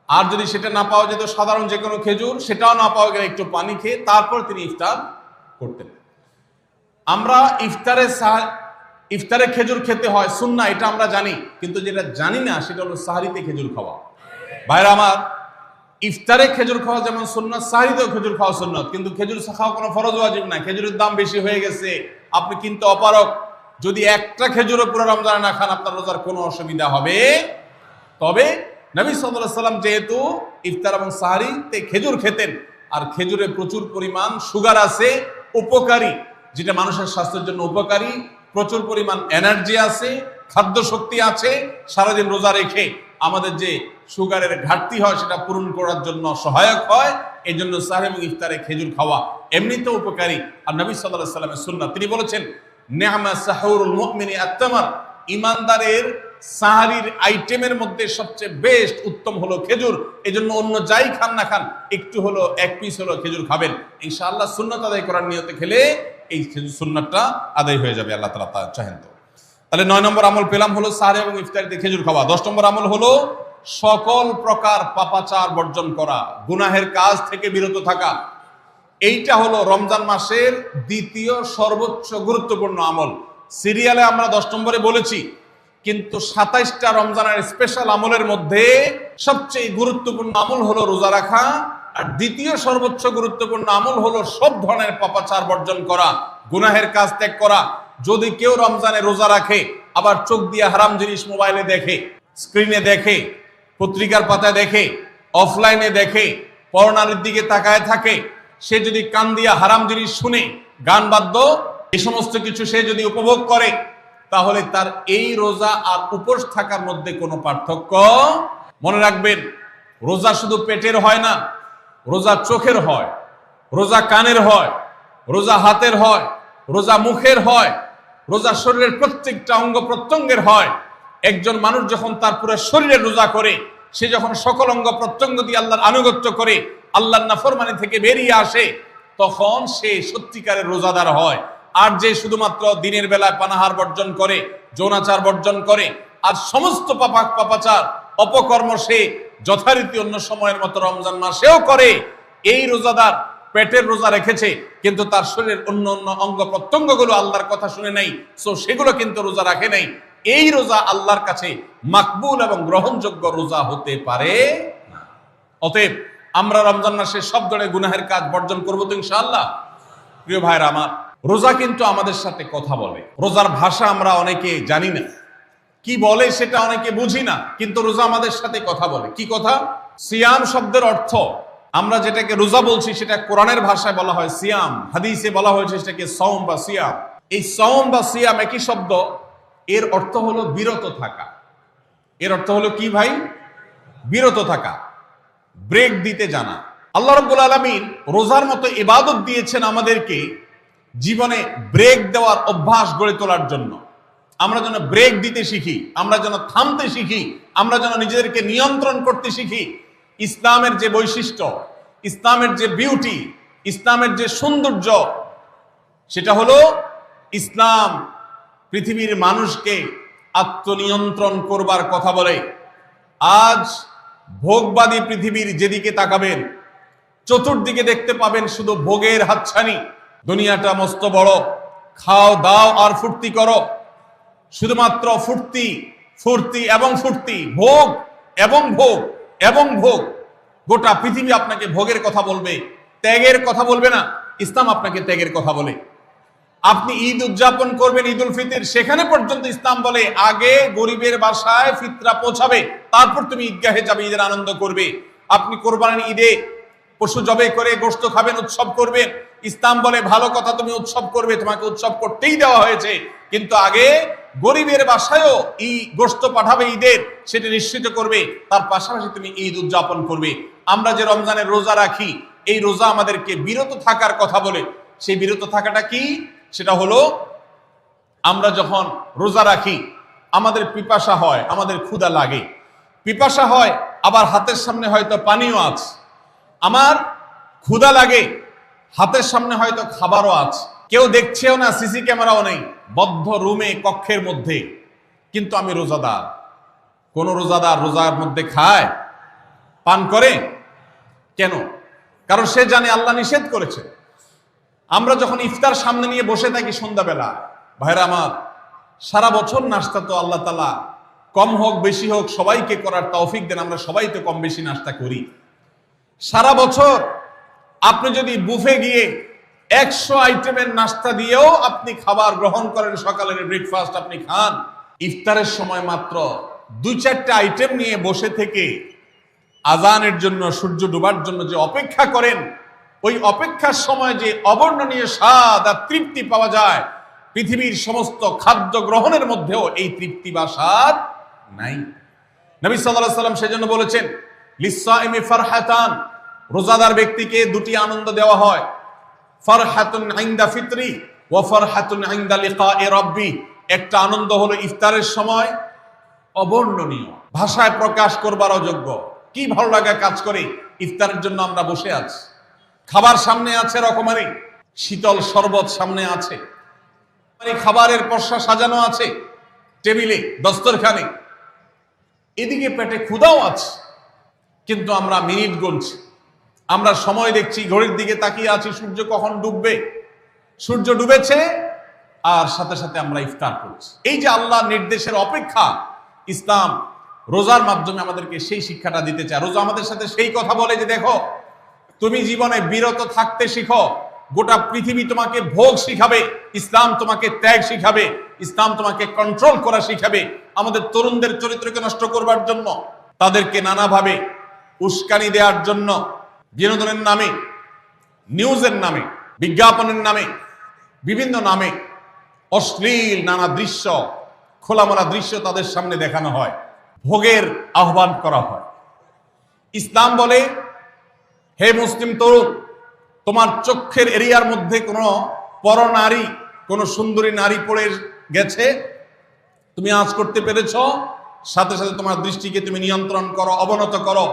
আর যদি সেটা না পাওয়া যেত, সাধারণ যে কোনো খেজুর, সেটাও না পাওয়া গেলে একটু পানি খেয়ে তারপর তিনি ইফতার করতেন। আমরা ইফতারে খেজুর খেতে হয় সুন্নাহ, এটা আমরা জানি, কিন্তু যেটা জানি না সেটা হলো সাহরিতে খেজুর খাওয়া। ভাইরা আমার, ইফতারে খেজুর খাওয়া যেমন সুন্নাত, সাহরিতেও খেজুর খাওয়া সুন্নাত, কিন্তু খেজুর খাওয়া কোনো ফরজ ওয়াজিব না। খেজুরের দাম বেশি হয়ে গেছে, আপনি কিনতে অপারগ। যদি একটা খেজুরও পুরো রমজানে না খান, আপনার রোজার কোনো অসুবিধা হবে। তবে নবী সাল্লাল্লাহু আলাইহি সাল্লাম যেহেতু ইফতার এবং সাহরিতে খেজুর খেতেন, আর খেজুরে প্রচুর পরিমাণ সুগার আছে, উপকারী, যেটা মানুষের স্বাস্থ্যের জন্য উপকারী। প্রচুর পরিমাণ এনার্জি আছে, খাদ্য শক্তি আছে। সারাদিন রোজা রেখে আমাদের যে সুগারের ঘাটতি হয় সেটা পূরণ করার জন্য সহায়ক হয়। এই জন্য সাহরি এবং ইফতারে খেজুর খাওয়া এমনিতেও উপকারী। আর নবী সাল্লাল্লাহু আলাইহি ওয়াসাল্লামের সুন্নাত, তিনি বলেছেন নি'মা সাহুরুল মুমিনি আত-তামার, ইমানদারের সাহারির আইটেমের মধ্যে সবচেয়ে বেস্ট উত্তম হলো খেজুর। এই জন্য অন্য যাই খান না খান, একটু হলো, এক পিস হলো খেজুর খাবেন। ইনশাআল্লাহ সুন্নাত আদায় করার নিয়তে খেলে এই খেজুর সুন্নাতটা আদায় হয়ে যাবে, আল্লাহ তাআলা তা চাহেন তো। তাহলে 9 নম্বর আমল পেলাম হলো সাহরি এবং ইফতারিতে খেজুর খাওয়া। 10 নম্বর আমল হলো সকল প্রকার পাপাচার বর্জন করা, গুনাহের কাজ থেকে বিরত থাকা। এইটা হলো রমজান মাসের দ্বিতীয় সর্বোচ্চ গুরুত্বপূর্ণ আমল। সিরিয়ালে আমরা 10 নম্বরে বলেছি, কিন্তু 27টা রমজানের স্পেশাল আমলের মধ্যে সবচেয়ে গুরুত্বপূর্ণ আমল হলো রোজা রাখা, আর দ্বিতীয় সর্বোচ্চ গুরুত্বপূর্ণ আমল হলো সব ধরনের পাপাচার বর্জন করা, গুনাহের কাজ ত্যাগ করা। যদি কেউ রমজানে রোজা রাখে আবার চোখ দিয়ে হারাম জিনিস মোবাইলে দেখে, স্ক্রিনে দেখে, পত্রিকার পাতায় দেখে, অফলাইনে দেখে, পর্নোর দিকে তাকায় থাকে, সে যদি কান দিয়ে হারাম জিনিস শুনে, গান বাদ্য, এই সমস্ত কিছু সে যদি উপভোগ করে, তাহলে তার এই রোজা আর উপোস থাকার মধ্যে কোনো পার্থক্য। মনে রাখবেন, রোজা শুধু পেটের হয় না, রোজা চোখের হয়, রোজা কানের হয়, রোজা হাতের হয়, রোজা মুখের হয়, রোজা শরীরের প্রত্যেকটা অঙ্গ প্রত্যঙ্গের হয়। একজন মানুষ যখন তার পুরো শরীরে রোজা করে, সে যখন সকল অঙ্গ প্রত্যঙ্গ দিয়ে আল্লাহর আনুগত্য করে, আল্লাহর নাফরমানি থেকে বেরিয়ে আসে, তখন সে সত্যিকারের রোজাদার হয়। আর যে শুধুমাত্র দিনের বেলায় পানাহার বর্জন করে, যৌনাচার বর্জন করে, আর সমস্ত পাপাচার অপকর্ম সে যথারীতি অন্য সময়ের মতো রমজান মাসেও করে, এই রোজাদার পেটের রোজা রেখেছে কিন্তু তার শরীরের অন্য অন্য অঙ্গ প্রত্যঙ্গগুলো আল্লাহর কথা শুনে নাই, সো সেগুলো কিন্তু রোজা রাখে নাই। এই রোজা আল্লাহর কাছে মাকবুল এবং গ্রহণযোগ্য রোজা হতে পারে না। অতএব আমরা রমজান মাসে সব ধরনের গুনাহের কাজ বর্জন করবো তো ইনশাআল্লাহ। প্রিয় ভাইরা আমার, রোজা কিন্তু আমাদের সাথে কথা বলে। রোজার ভাষা আমরা অনেকে জানি না, কি বলে সেটা অনেকে বুঝি না, কিন্তু রোজা আমাদের সাথে কথা বলে। কি কথা? সিয়াম শব্দের অর্থ, আমরা যেটাকে রোজা বলছি সেটা কোরআনের ভাষায় বলা হয় সিয়াম, হাদিসে বলা হয়েছে সেটাকে সওম বা সিয়াম। এই সওম বা সিয়াম একই শব্দ, এর অর্থ হলো বিরত থাকা। এর অর্থ হলো কি ভাই? বিরত থাকা, ব্রেক দিতে জানা। আল্লাহ রাব্বুল আলামিন রোজার মতো ইবাদত দিয়েছেন আমাদেরকে জীবনে ব্রেক দেওয়ার অভ্যাস গড়ে তোলার জন্য। আমরা যেন ব্রেক দিতে শিখি, আমরা যেন থামতে শিখি, আমরা যেন নিজেদেরকে নিয়ন্ত্রণ করতে শিখি। ইসলামের যে বৈশিষ্ট্য, ইসলামের যে বিউটি, ইসলামের যে সৌন্দর্য, সেটা হলো ইসলাম পৃথিবীর মানুষকে আত্মনিয়ন্ত্রণ করবার কথা বলে। আজ ভোগবাদী পৃথিবীর যেদিকে তাকাবেন, চতুর্দিকে দেখতে পাবেন শুধু ভোগের হাতছানি। দুনিয়াটা মস্ত বড়, খাও দাও আর ফুর্তি করো, শুধুমাত্র ফুর্তি, ফুর্তি এবং ফুর্তি, ভোগ এবং ভোগ এবং ভোগ। গোটা পৃথিবী আপনাকে ভোগের কথা বলবে, ত্যাগের কথা বলবে না। ইসলাম আপনাকে ত্যাগের কথা বলে। আপনি ঈদ উদযাপন করবেন, ঈদ উল ফিতর, সেখানে পর্যন্ত ইসলাম বলে আগে গরিবের বাসায় ফিতরা পৌঁছাবে, তারপর তুমি ঈদগাহে যাবে, ঈদের আনন্দ করবে। আপনি কোরবানির ঈদে পশু জবাই করে গোশত খাবেন, উৎসব করবেন। ইসলাম বলে ভালো কথা, তুমি উৎসব করবে, তোমাকে উৎসব করতেই দেওয়া হয়েছে, কিন্তু আগে গরিবের বাসায়ও গোশত পাঠাবে ঈদের, সেটা নিশ্চিত করবে, তার পাশাপাশি তুমি ঈদ উদযাপন করবে। আমরা যে রমজানের রোজা রাখি, এই রোজা আমাদেরকে বিরত থাকার কথা বলে। সেই বিরত থাকাটা কি? সেটা হলো আমরা যখন রোজা রাখি আমাদের পিপাসা হয়, আমাদের ক্ষুধা লাগে, পিপাসা হয়, আবার হাতের সামনে হয়তো পানিও আছে। আমার ক্ষুধা লাগে, হাতের সামনে হয়তো খাবারও আছে, কেউ দেখছেও না, সিসি ক্যামেরাও নেই, বদ্ধ রুমে কক্ষের মধ্যে, কিন্তু আমি রোজাদার। কোন রোজাদার রোজার মধ্যে খায়, পান করে? কেন? কারণ সে জানে আল্লাহ নিষেধ করেছে। আমরা যখন ইফতার সামনে নিয়ে বসে থাকি সন্ধ্যাবেলা, ভাইরা আমার, সারা বছর নাস্তা তো আল্লাহ তাআলা কম হোক বেশি হোক সবাইকে করার তৌফিক দেন। আমরা সবাই তো কম বেশি নাস্তা করি সারা বছর। আপনি যদি বুফে গিয়ে 100 আইটেমের নাস্তা দিয়েও আপনি খাবার গ্রহণ করেন, সকালের ব্রেকফাস্ট আপনি খান, ইফতারের সময় মাত্র 2-4টা আইটেম নিয়ে বসে থেকে আজানের জন্য, সূর্য ডোবার জন্য যে অপেক্ষা করেন, ওই অপেক্ষার সময় যে অবর্ণনীয় স্বাদ আর তৃপ্তি পাওয়া যায়, পৃথিবীর সমস্ত খাদ্য গ্রহণের মধ্যেও এই তৃপ্তি বা স্বাদ নাই। নবী সাল্লাল্লাহু আলাইহি ওয়াসাল্লাম সেজন্য বলেছেন, লিসসাইমি ফারহাতান, রোজাদার ব্যক্তিকে দুটি আনন্দ দেওয়া হয়, ফারহাতুন ইনদা ফিতরি ওয়া ফারহাতুন ইনদা লিকাই রাব্বি। একটা আনন্দ হলো ইফতারের সময়, অবর্ণনীয়, ভাষায় প্রকাশ করবার অযোগ্য। কি ভালো লাগা কাজ করে, ইফতারের জন্য আমরা বসে আছি, খাবার সামনে আছে রকমারি, শীতল শরবত সামনে আছে, খাবারের পসরা সাজানো আছে টেবিলে, দস্তরখানে, এদিকে পেটে ক্ষুধাও আছে, কিন্তু আমরা মিনিট গুনছি, আমরা সময় দেখছি, ঘড়ির দিকে তাকিয়ে আছি, সূর্য কখন ডুববে। সূর্য ডুবেছে আর সাথে সাথে আমরা ইফতার করছি। এই যে আল্লাহর নির্দেশের অপেক্ষা, ইসলাম রোজার মাধ্যমে আমাদেরকে সেই শিক্ষাটা দিতে চায়। রোজা আমাদের সাথে সেই কথা বলে যে দেখো, তুমি জীবনে বিরত থাকতে শিখো, গোটা পৃথিবী তোমাকে ভোগ শিখাবে, ইসলাম তোমাকে ত্যাগ শিখাবে, ইসলাম তোমাকে কন্ট্রোল করা শিখাবে। আমাদের তরুণদের চরিত্রকে নষ্ট করবার জন্য, তাদেরকে নানাভাবে উস্কানি দেওয়ার জন্য, বিনোদনের নামে, নিউজের নামে, বিজ্ঞাপনের নামে, বিভিন্ন নামে অশ্লীল নানা দৃশ্য, খোলামেলা দৃশ্য তাদের সামনে দেখানো হয়, ভোগের আহ্বান করা হয়। ইসলাম বলে, হে মুসলিম তরুণ, তোমার চোখের এরিয়ার মধ্যে কোনো পরনারী, কোনো সুন্দরী নারী পড়ে গেছে, তুমি আজ করতে পেরেছ, সাথে সাথে তোমার দৃষ্টিকে তুমি নিয়ন্ত্রণ করো, অবনত করো।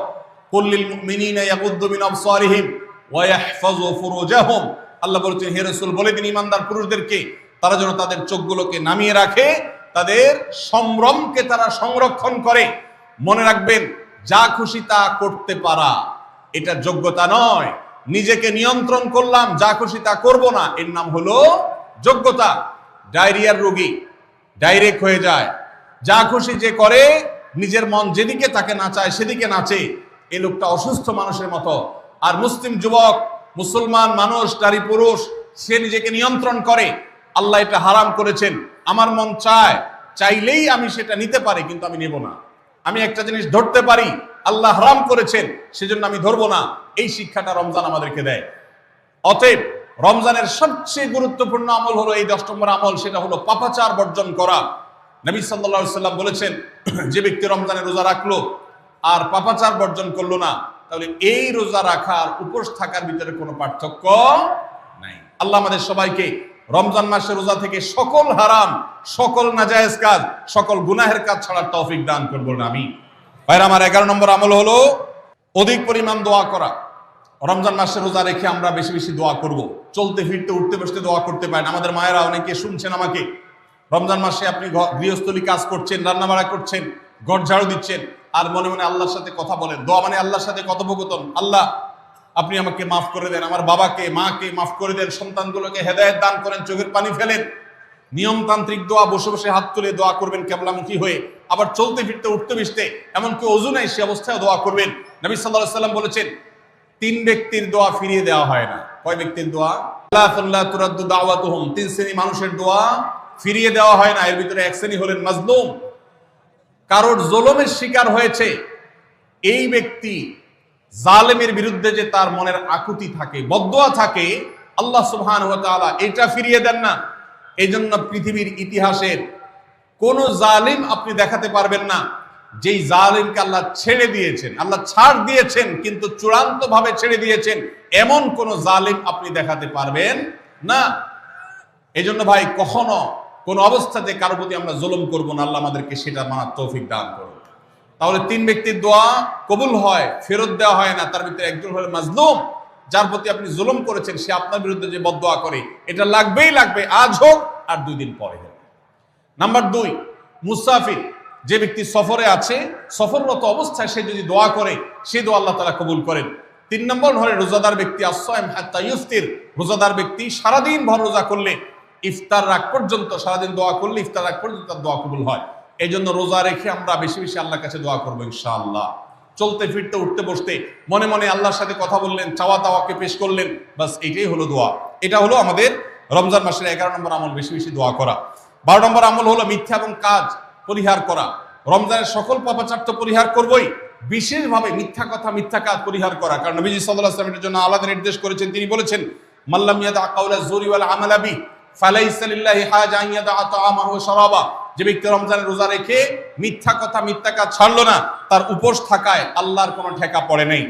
কুল্লিল মুমিনিনা ইয়াগুদ্দু মিন আবসারিহিম ওয়া ইয়াহফাযু ফুরুজাহুম। আল্লাহ বলেছেন, হে রাসূল বলে দিন ঈমানদার পুরুষদেরকে, তারা যেন তাদের চোখগুলোকে নামিয়ে রাখে, তাদের সম্ভ্রমকে তারা সংরক্ষণ করে। মনে রাখবেন, যা খুশি তা করতে পারা এটা যোগ্যতা নয়। নিজেকে নিয়ন্ত্রণ করলাম, যা খুশি তা করব না, এর নাম হলো যোগ্যতা। ডায়রিয়ার রোগী ডাইরেক্ট হয়ে যায়, যা খুশি যে করে, নিজের মন যেদিকে তাকে নাচায় সেদিকে নাচে, এই লোকটা অসুস্থ মানুষের মতো। আর মুসলিম যুবক, মুসলমান মানুষ, নারী পুরুষ, সে নিজেকে নিয়ন্ত্রণ করে। আল্লাহ এটা হারাম করেছেন, আমার মন চায়, চাইলেই আমি সেটা নিতে পারি, কিন্তু আমি নেব না। আমি একটা জিনিস ধরতে পারি, আল্লাহ হারাম করেছেন, সেজন্য আমি ধরবো না। এই শিক্ষাটা রমজান আমাদেরকে দেয়। অতএব রমজানের সবচেয়ে গুরুত্বপূর্ণ আমল হলো এই 10 নম্বর আমল, সেটা হলো পাপাচার বর্জন করা। নবী সাল্লাল্লাহু আলাইহি ওয়াসাল্লাম বলেছেন, যে ব্যক্তি রমজানে রোজা রাখলো আর পাপাচার বর্জন করলো না, তাহলে এই রোজা রাখার উপোস থাকার ভিতরে কোনো পার্থক্য নাই। আল্লাহ আমাদের সবাইকে রমজান মাসে রোজা থেকে সকল হারাম, সকল নাজায়েজ কাজ, সকল গুনাহের কাজ ছাড়ার তৌফিক দান করবো না আমি। ভাইরা আমার, 11 নম্বর আমল হলো অধিক পরিমাণ দোয়া করা। রমজান মাসে রোজা রেখে আমরা বেশি বেশি দোয়া করব। চলতে ফিরতে, উঠতে বসতে দোয়া করতে পারেন। আমাদের মায়েরা অনেকে শুনছেন আমাকে, রমজান মাসে আপনি গৃহস্থলী কাজ করছেন, রান্নাবাড়া করছেন, ঘর ঝাড়ু দিচ্ছেন, আর মনে মনে আল্লাহর সাথে কথা বলেন। দোয়া মানে আল্লাহর সাথে কথোপকথন। আল্লাহ, আপনি আমাকে মাফ করে দেন, আমার বাবাকে মাকে মাফ করে দেন, সন্তানগুলোকে হেদায়েত দান করেন, চোখের পানি ফেলেন। নিয়মতান্ত্রিক দোয়া, বসে বসে হাত তুলে দোয়া করবেন কেবলামুখী হয়ে, আবার চলতে ফিরতে, উঠতে বসতে, এমনকি ওযু নাই সে অবস্থায় দোয়া করবেন। নবী সাল্লাল্লাহু আলাইহি ওয়াসাল্লাম বলেছেন, 3 ব্যক্তির দোয়া ফিরিয়ে দেওয়া হয় না। কয় ব্যক্তির দোয়া? লা তুরাদ্দু দাওয়াতুহুম, 3 শ্রেণী মানুষের দোয়া ফিরিয়ে দেওয়া হয় না। এর ভিতরে এক শ্রেণী হলেন মাজলুম, কারোর জুলুমের শিকার হয়েছে। এই ব্যক্তি জালেমের বিরুদ্ধে যে তার মনের আকুতি থাকে, বদদোয়া থাকে, আল্লাহ সুবহানাহু ওয়া তাআলা এটা ফিরিয়ে দেন না। এই জন্য পৃথিবীর ইতিহাসের কোন জালিম আপনি দেখাতে পারবেন না যেই জালিমকে আল্লাহ ছেড়ে দিয়েছেন, আল্লাহ ছাড় দিয়েছেন কিন্তু চূড়ান্ত ভাবে ছেড়ে দিয়েছেন, এমন কোন জালিম আপনি দেখাতে পারবেন না। এই জন্য ভাই, কখনো কোন অবস্থাতে কারো প্রতি আমরা জুলুম করব না। আল্লাহ আমাদেরকে সেটা মানার তৌফিক দান করুন। তাহলে 3 ব্যক্তির দোয়া কবুল হয়, ফেরত দেওয়া হয় না। তার ভিতরে একজন হলো মাজলুম, যার প্রতি আপনি জুলুম করেছেন, সে আপনার বিরুদ্ধে যে বদদোয়া করে, এটা লাগবেই লাগবে, আজ হোক আর 2 দিন পরে হোক। নাম্বার 2, মুসাফির, যে ব্যক্তি সফরে আছে, সফররত অবস্থায় সে যদি দোয়া করে, সেই দোয়া আল্লাহ তাআলা কবুল করেন। 3 নম্বর হলো রোজাদার ব্যক্তি, as-সাইম হাত্তা ইফতির, রোজাদার ব্যক্তি সারাদিন ভর রোজা করলে, ইফতার রাগ পর্যন্ত, সারাদিন দোয়া করলে ইফতার রাগ পর্যন্ত তার দোয়া কবুল হয়। এই জন্য রোজা রেখে আমরা বেশি বেশি আল্লাহর কাছে দোয়া করবো ইনশাআল্লাহ। চলতে ফিরতে, উঠতে বসতে মনে মনে আল্লাহর সাথে কথা বললেন, চাওয়া দাওয়াকে পেশ করলেন, বাস এইটাই হলো দোয়া। এটা হলো আমাদের রমজান মাসের 11 নম্বর আমল, বেশি বেশি দোয়া করা। 12 নম্বর আমল হলো মিথ্যা এবং কাজ পরিহার করা। রমজানের সকল পাপাচার তো পরিহার করবই, বিশেষভাবে মিথ্যা কথা মিথ্যা কাজ পরিহার করা। কারণ নবীজি সাল্লাল্লাহু আলাইহি ওয়াসাল্লাম এর জন্য আলাদা নির্দেশ করেছেন। তিনি বলেছেন, মাল্লাম ইয়াদা কাওলা যুরি ওয়াল আমালা বি ফালাইসা লিল্লাহি হাজা আন ইয়াদা তাআমাহু ওয়া শারাবা। যে ব্যক্তি রমজানের রোজা রেখে মিথ্যা কথা মিথ্যা কাজ ছাড়লো না, তার উপোস থাকায় আল্লাহর কোনো ঠেকা পড়ে নাই।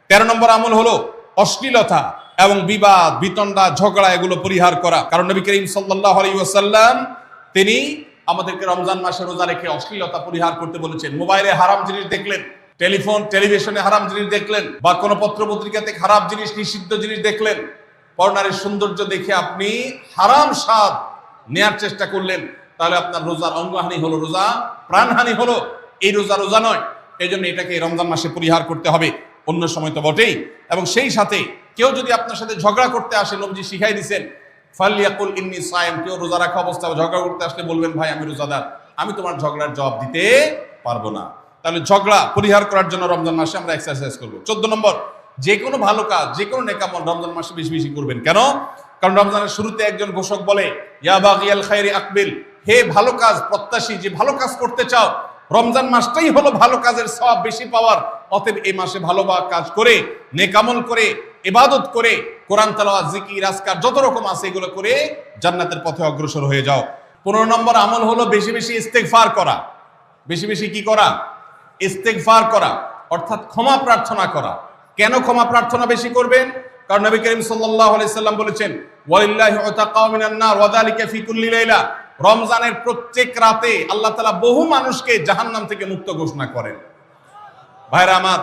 13 নম্বর আমল হলো অশ্লীলতা এবং বিবাদ বিতণ্ডা ঝগড়া এগুলো পরিহার করা। কারণ নবী করিম সাল্লাল্লাহু আলাইহি ওয়াসাল্লাম তিনি আমাদেরকে রমজান মাসে রোজা রেখে অশ্লীলতা পরিহার করতে বলেছেন। মোবাইলে হারাম জিনিস দেখলেন, টেলিভিশনে হারাম জিনিস দেখলেন, বা কোনো পত্র পত্রিকাতে খারাপ জিনিস নিষিদ্ধ জিনিস দেখলেন, পর্নারীর সৌন্দর্য দেখে আপনি হারাম স্বাদ নেয়ার চেষ্টা করলেন, তাহলে আপনার রোজার অঙ্গহানি হলো, রোজা প্রাণহানি হলো। এই রোজা নয়। এই জন্য এটাকে রমজান মাসে পরিহার করতে হবে, অন্য সময় তো বটেই। এবং সেই সাথে কেউ যদি আপনার সাথে ঝগড়া করতে আসে, নবীজি শিখাই দিয়েছেন, ফালিয়াকুল ইন্নী সায়েম। কেউ রোজা রাখা অবস্থায় ঝগড়া করতে আসলে বলবেন, ভাই আমি রোজাদার, আমি তোমার ঝগড়ার জবাব দিতে পারবো না। তাহলে ঝগড়া পরিহার করার জন্য রমজান মাসে আমরা এক্সারসাইজ করবো। 14 নম্বর, যে কোনো ভালো কাজ, যে কোনো নেকামল রমজান মাসে বেশি বেশি করবেন। কেন? কারণ রমজানের শুরুতে একজন ঘোষক বলে, ইয়া বাগিয়াল খায়রি আকবিল, হে ভালো কাজ প্রত্যাশী, যে ভালো কাজ করতে চাও, রমজান মাসটাই হলো ভালো কাজের সওয়াব বেশি পাওয়ার। অতএব এই মাসে ভালো কাজ করে, নেকামল করে, ইবাদত করে, কোরআন তেলাওয়াত, জিকির, আজকার যত রকম আছে এগুলো করে জান্নাতের পথে অগ্রসর হয়ে যাও। 15 নম্বর আমল হলো বেশি বেশি ইস্তেগফার করা। বেশি বেশি কি করা? ইস্তেগফার করা, অর্থাৎ ক্ষমা প্রার্থনা করা। কেন ক্ষমা প্রার্থনা বেশি করবেন? কারণ নবী করিম সাল্লাল্লাহু আলাইহি সাল্লাম বলেছেন, ওয়ালিল্লাহি উতাকাউ মিনান নার ওয়া যালিকা ফি কুল্লি লাইলা। রমজানের প্রত্যেক রাতে আল্লাহ তাআলা বহু মানুষকে জাহান্নাম থেকে মুক্ত ঘোষণা করেন। ভাইরা আমার,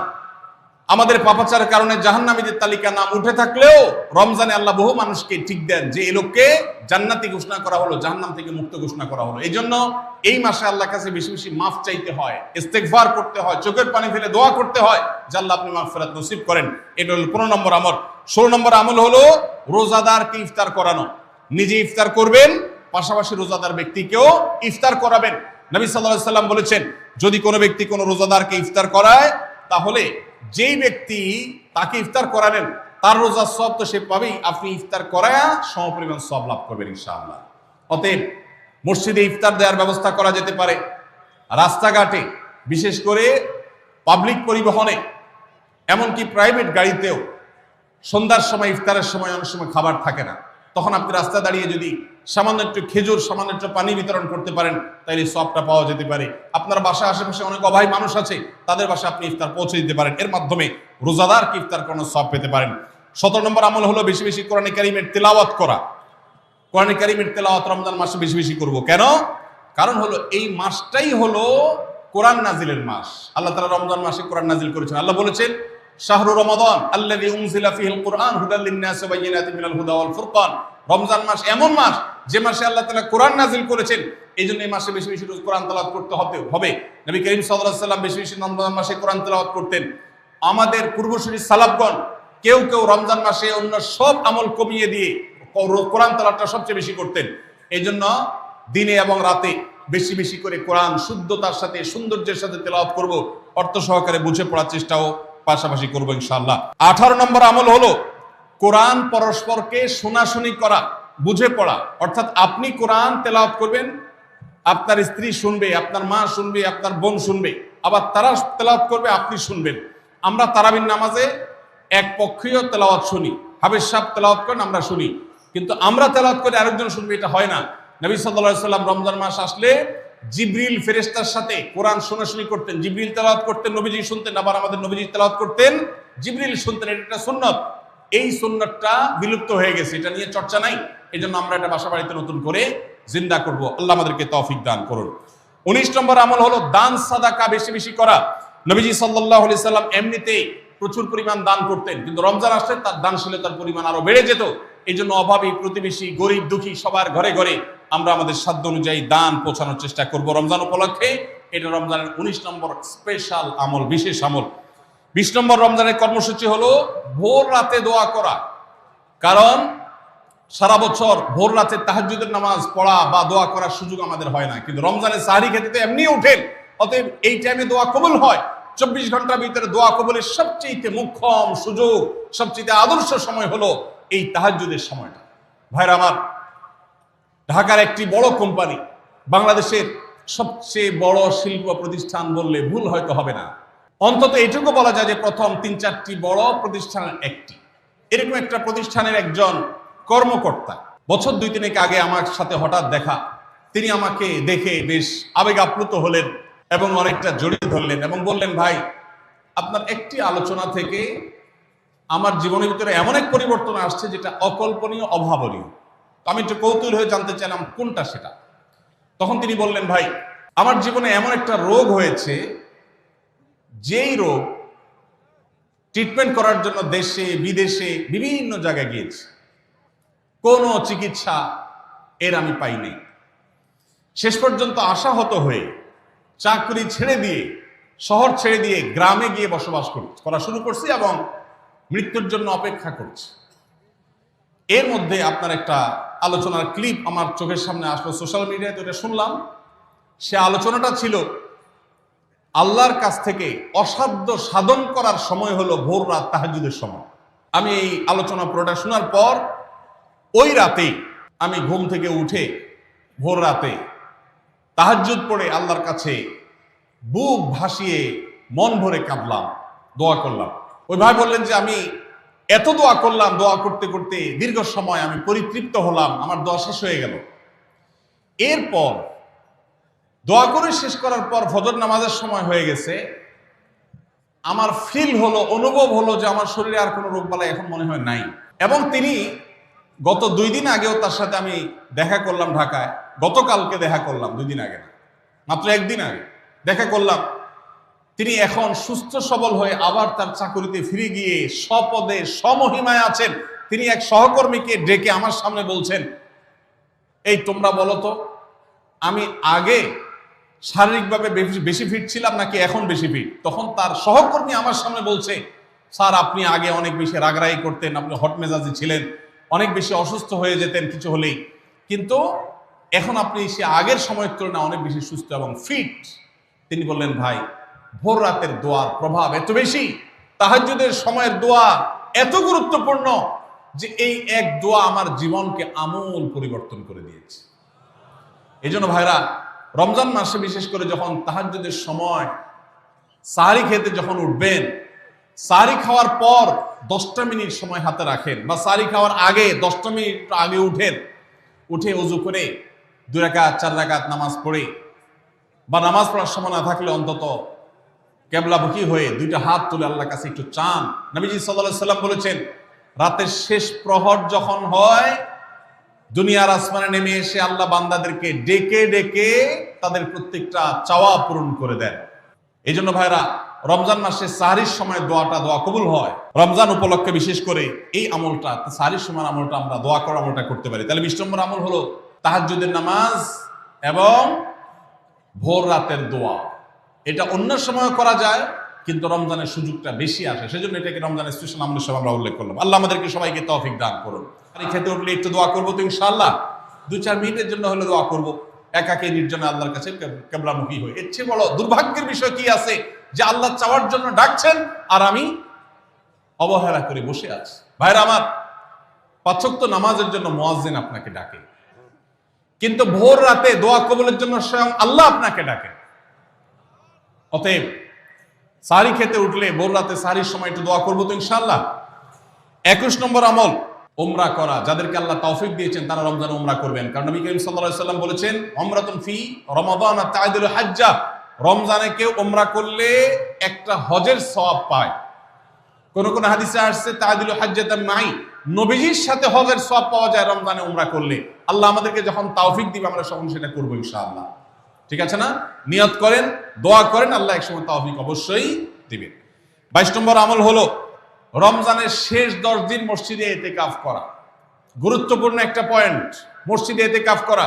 আমাদের পাপাচারের কারণে জাহান্নামীদের তালিকা নাম উঠে থাকলেও রমজানে আল্লাহ বহু মানুষকে ঠিক দেন যে এই লোককে জান্নাতি ঘোষণা করা হলো, জাহান্নাম থেকে মুক্ত ঘোষণা করা হলো। এই জন্য এই মাসে আল্লাহর কাছে বেশি বেশি মাফ চাইতে হয়, ইস্তেগফার করতে হয়, চোখের পানি ফেলে দোয়া করতে হয় যে আল্লাহ আপনি মাগফিরাত নসিব করেন। এটা হলো 15 নম্বর আমল। 16 নম্বর আমল হলো রোজাদারকে ইফতার করানো। নিজে ইফতার করবেন, পাশাপাশি রোজাদার ব্যক্তিকেও ইফতার করাবেন। নবী সাল্লাল্লাহু আলাইহি সাল্লাম বলেছেন, যদি কোনো ব্যক্তি কোনো রোজাদারকে ইফতার করায়, তাহলে যেই ব্যক্তি তাকে ইফতার করালেন তার রোজার সওয়াব তো সে পাবেই, আপনি ইফতার করায়া সমপরিমাণ সওয়াব লাভ করবেন ইনশাআল্লাহ। অতএব মসজিদে ইফতার দেওয়ার ব্যবস্থা করা যেতে পারে, রাস্তাঘাটে, বিশেষ করে পাবলিক পরিবহনে, এমনকি প্রাইভেট গাড়িতেও সন্ধ্যার সময়, ইফতারের সময় অনেক সময় খাবার থাকে না, তখন আপনি রাস্তা দাঁড়িয়ে যদি সামান্য একটু খেজুর, সামান্য একটু পানি বিতরণ করতে পারেন, তাহলে সওয়াবটা পাওয়া যেতে পারে। আপনার বাসার আশেপাশে অনেক অভাবী মানুষ আছে, তাদের বাসায় আপনি ইফতার পৌঁছে দিতে পারেন। এর মাধ্যমে রোজাদারকে ইফতার করানোর সওয়াব পেতে পারেন। 17 নম্বর আমল হলো বেশি বেশি কোরআনে কারীমের তেলাওয়াত করা। কোরআনে কারীমের তেলাওয়াত রমজান মাসে বেশি বেশি করব। কেন? কারণ হলো এই মাসটাই হলো কোরআন নাজিলের মাস। আল্লাহ তাআলা রমজান মাসে কোরআন নাজিল করেছেন। আল্লাহ বলেছেন, শাহরু রমাদান আল্লাযী উনজিলা ফীহিল কুরআন হুদাল লিন-নাসি ওয়া বায়িনাতিন মিনাল হুদা ওয়াল ফুরকান। রমজান মাস এমন মাস যে মাসে আল্লাহ তাআলা কোরআন নাজিল করেছেন। এই জন্য এই মাসে বেশি বেশি কোরআন তেলাওয়াত করতে হবে। নবী করিম সাল্লাল্লাহু আলাইহি সাল্লাম বেশি বেশি রমজান মাসে কোরআন তেলাওয়াত করতেন। আমাদের পূর্বসূরি সালাফগণ কেউ কেউ রমজান মাসে অন্য সব আমল কমিয়ে দিয়ে কোরআন তেলাওয়াতটা সবচেয়ে বেশি করতেন। এই জন্য দিনে এবং রাতে বেশি বেশি করে কোরআন শুদ্ধতার সাথে, সৌন্দর্যের সাথে তেলাওয়াত করব, অর্থ সহকারে বুঝে পড়ার চেষ্টাও পাশাপাশি করবো ইনশাআল্লাহ। 18 নম্বর আমল হলো কোরআন পরস্পরকে শোনাশুনি করা, বুঝে পড়া। অর্থাৎ আপনি কোরআন তেলাওয়াত করবেন, আপনার স্ত্রী শুনবে, আপনার মা শুনবে, আপনার বোন শুনবে, আবার তারা তেলাওয়াত করবে, আপনি শুনবেন। আমরা তারাবির নামাজে এক পক্ষীয় তেলাওয়াত শুনি, হাফেজ সাহেব তেলাওয়াত করেন, আমরা শুনি, কিন্তু আমরা তেলাওয়াত করে আরেকজন শুনবে, এটা হয় না। নবী সাল্লাল্লাহু আলাইহি সাল্লাম রমজান মাস আসলে জিবরিল ফেরেশতার সাথে কোরআন শোনাশুনি করতেন। জিবরিল তেলাওয়াত করতেন, নবীজি শুনতেন, আবার আমাদের নবীজি তেলাওয়াত করতেন, জিবরিল শুনতেন। এটা একটা সুন্নাত। এই সুন্নাতটা বিলুপ্ত হয়ে গেছে, এটা নিয়ে চর্চা নাই। এই জন্য আমরা এটা বাসা বাড়িতে নতুন করে জিন্দা করব। আল্লাহ আমাদেরকে তৌফিক দান করুন। 19 নম্বর আমল হলো দান সাদাকা বেশি বেশি করা। নবীজি সাল্লাল্লাহু আলাইহি সাল্লাম এমনিতেই প্রচুর পরিমাণ দান করতেন, কিন্তু রমজান আসলে তার দানশীলতার পরিমাণ আরো বেড়ে যেত। এই জন্য অভাবী, প্রতিবেশী, গরিব, দুঃখী সবার ঘরে ঘরে আমরা আমাদের সাধ্য অনুযায়ী দান পৌঁছানোর চেষ্টা করব রমজান উপলক্ষে। এটা রমজানের 19 নম্বর স্পেশাল আমল, বিশেষ আমল। 20 নম্বর রমজানের কর্মসূচি হলো ভোর রাতে দোয়া করা। কারণ সারা বছর ভোর রাতে তাহাজ্জুদের নামাজ পড়া বা দোয়া করার সুযোগ আমাদের হয় না, কিন্তু রমজানের সাহরি খেতে তো এমনি ওঠেন। অতএব এই টাইমে দোয়া কবুল হয়। 24 ঘন্টার ভিতরে দোয়া কবুলের সবচেয়ে মুখ্যম সুযোগ, সবচেয়ে আদর্শ সময় হলো এই তাহাজ্জুদের সময়টা। ভাইরা আমার, ঢাকার একটি বড় কোম্পানি, বাংলাদেশের সবচেয়ে বড় শিল্প প্রতিষ্ঠান বললে ভুল হয়তো হবে না, অন্তত এটুকু বলা যায় যে প্রথম 3-4টি বড় প্রতিষ্ঠানের একটি, এরকম একটা প্রতিষ্ঠানের একজন কর্মকর্তা বছর 2-3 আগে আমার সাথে হঠাৎ দেখা, তিনি আমাকে দেখে বেশ আবেগ আপ্লুত হলেন এবং অনেকটা জড়িয়ে ধরলেন এবং বললেন, ভাই আপনার একটি আলোচনা থেকে আমার জীবনের ভিতরে এমন এক পরিবর্তন আসছে যেটা অকল্পনীয়, অভাবনীয়। আমি একটু কৌতূহল হয়ে জানতে চাইলাম কোনটা সেটা। তখন তিনি বললেন, ভাই আমার জীবনে এমন একটা রোগ হয়েছে, যেই রোগ ট্রিটমেন্ট করার জন্য দেশে বিদেশে বিভিন্ন জায়গায় গিয়েছি, কোনো চিকিৎসা এর আমি পাইনি। শেষ পর্যন্ত আশাহত হয়ে চাকরি ছেড়ে দিয়ে, শহর ছেড়ে দিয়ে গ্রামে গিয়ে বসবাস করা শুরু করছি এবং মৃত্যুর জন্য অপেক্ষা করছি। এর মধ্যে আপনার একটা আলোচনার ক্লিপ আমার চোখের সামনে আসলো সোশ্যাল মিডিয়ায়, তো এটা শুনলাম। সে আলোচনাটা ছিল আল্লাহর কাছ থেকে অসাধ্য সাধন করার সময় হলো ভোর রাত, তাহাজ্জুদের সময়। আমি এই আলোচনা পুরোটা শোনার পর ওই রাতেই আমি ঘুম থেকে উঠে ভোর রাতে তাহাজ্জুদ পড়ে আল্লাহর কাছে বুক ভাসিয়ে মন ভরে কাঁদলাম, দোয়া করলাম। ওই ভাই বললেন যে আমি এত দোয়া করলাম, দোয়া করতে করতে দীর্ঘ সময় আমি পরিতৃপ্ত হলাম, আমার দোয়া শেষ হয়ে গেল। এরপর দোয়া করে শেষ করার পর ফজর নামাজের সময় হয়ে গেছে, আমার ফিল হলো, অনুভব হলো যে আমার শরীরে আর কোনো রোগবালাই এখন মনে হয় নাই। এবং তিনি গত 2 দিন আগেও তার সাথে আমি দেখা করলাম ঢাকায়, গতকালকে দেখা করলাম, 2 দিন আগে না, মাত্র 1 দিন আগে দেখা করলাম। তিনি এখন সুস্থ সবল হয়ে আবার তার চাকরিতে ফিরে গিয়ে স্বপদে সমহিমায় আছেন। তিনি এক সহকর্মীকে ডেকে আমার সামনে বলছেন, এই তোমরা বলো তো, আমি আগে শারীরিকভাবে বেশি ফিট ছিলাম নাকি এখন বেশি ফিট? তখন তার সহকর্মী আমার সামনে বলছে, স্যার আপনি আগে অনেক বেশি রাগারাগি করতেন, আপনি হট মেজাজি ছিলেন, অনেক বেশি অসুস্থ হয়ে যেতেন কিছু হলেই, কিন্তু এখন আপনি সে আগের সময়ের তুলনায় অনেক বেশি সুস্থ এবং ফিট। তিনি বললেন, ভাই ভোর রাতের দোয়ার প্রভাব এত বেশি, তাহাজ্জুদের সময়ের দোয়া এত গুরুত্বপূর্ণ যে এই এক দোয়া আমার জীবনকে আমূল পরিবর্তন করে দিয়েছে। এই জন্য ভাইরা, রমজান মাসে বিশেষ করে যখন তাহাজ্জুদের সময় সাহারি খেতে যখন উঠবেন, সাহারি খাওয়ার পর 10টা মিনিট সময় হাতে রাখেন, বা সাহারি খাওয়ার আগে 10টা মিনিট আগে উঠে ওযু করে 2 রাকাত 4 রাকাত নামাজ পড়ে, বা নামাজ পড়ার সময় না থাকলে অন্তত কেবলামুখী হয়ে 2টা হাত তুলে আল্লাহর কাছে একটু চান। নবীজি সাল্লাল্লাহু আলাইহি সাল্লাম বলেছেন, রাতের শেষ প্রহর যখন হয়, দুনিয়ার আসমানে নেমে এসে আল্লাহ বান্দাদেরকে ডেকে ডেকে তাদের প্রত্যেকটা চাওয়া পূরণ করে দেন। এই জন্য ভাইরা, রমজান মাসে সাহরির সময় দোয়া কবুল হয়। রমজান উপলক্ষে বিশেষ করে এই আমলটা, সাহরির সময় আমলটা আমরা দোয়া করার আমলটা করতে পারি। তাহলে 20 নম্বর আমল হলো তাহাজ্জুদের নামাজ এবং ভোর রাতের দোয়া। এটা অন্য সময় করা যায়, কিন্তু রমজানের সুযোগটা বেশি আসে, সেজন্য এটাকে রমজানের স্পেশাল আমলের সময় আমরা উল্লেখ করলাম। আল্লাহ আমাদেরকে সবাইকে তৌফিক দান করুন। আর এই খেতে উঠলে একটু দোয়া করবো তো ইনশাআল্লাহ, 2-4 মিনিটের জন্য হলে দোয়া করবো, একাকে নির্জনে আল্লাহর কাছে কেবলামুখী হয়ে। এর চেয়ে বড় দুর্ভাগ্যের বিষয় কি আছে যে আল্লাহ চাওয়ার জন্য ডাকছেন আর আমি অবহেলা করে বসে আছি। ভাইরা আমার, 5 ওয়াক্ত নামাজের জন্য মুয়াজ্জিন আপনাকে ডাকে, কিন্তু ভোর রাতে দোয়া কবুলের জন্য স্বয়ং আল্লাহ আপনাকে ডাকে। অতএব সাহরি খেতে উঠলে ভোর রাতে সাহরির সময় একটু দোয়া করবো তো ইনশাআল্লাহ। 21 নম্বর আমল উমরা করা। যাদেরকে আল্লাহ তৌফিক দিয়েছেন তারা রমজানে উমরা করবেন, কারণ নবী করিম সাল্লাল্লাহু আলাইহি ওয়াসাল্লাম বলেছেন, উমরাতুন ফি রমাদান তা'দিলু হাজ্জা। রমজানে কেউ উমরা করলে একটা হজের সওয়াব পায়। কোন কোন হাদিসে আসছে তা'দিলু হাজ্জাতান মাই, নবীজির সাথে হজের সওয়াব পাওয়া যায় রমজানে উমরা করলে। আল্লাহ আমাদেরকে যখন তৌফিক দিবে আমরা তখন সেটা করব ইনশাআল্লাহ। ঠিক আছে না? নিয়ত করেন, দোয়া করেন, আল্লাহ একসময় তৌফিক অবশ্যই দিবেন। 22 নম্বর আমল হলো রমজানের শেষ 10 দিন মসজিদে ইতিকাফ করা। গুরুত্বপূর্ণ একটা পয়েন্ট, মসজিদে ইতিকাফ করা।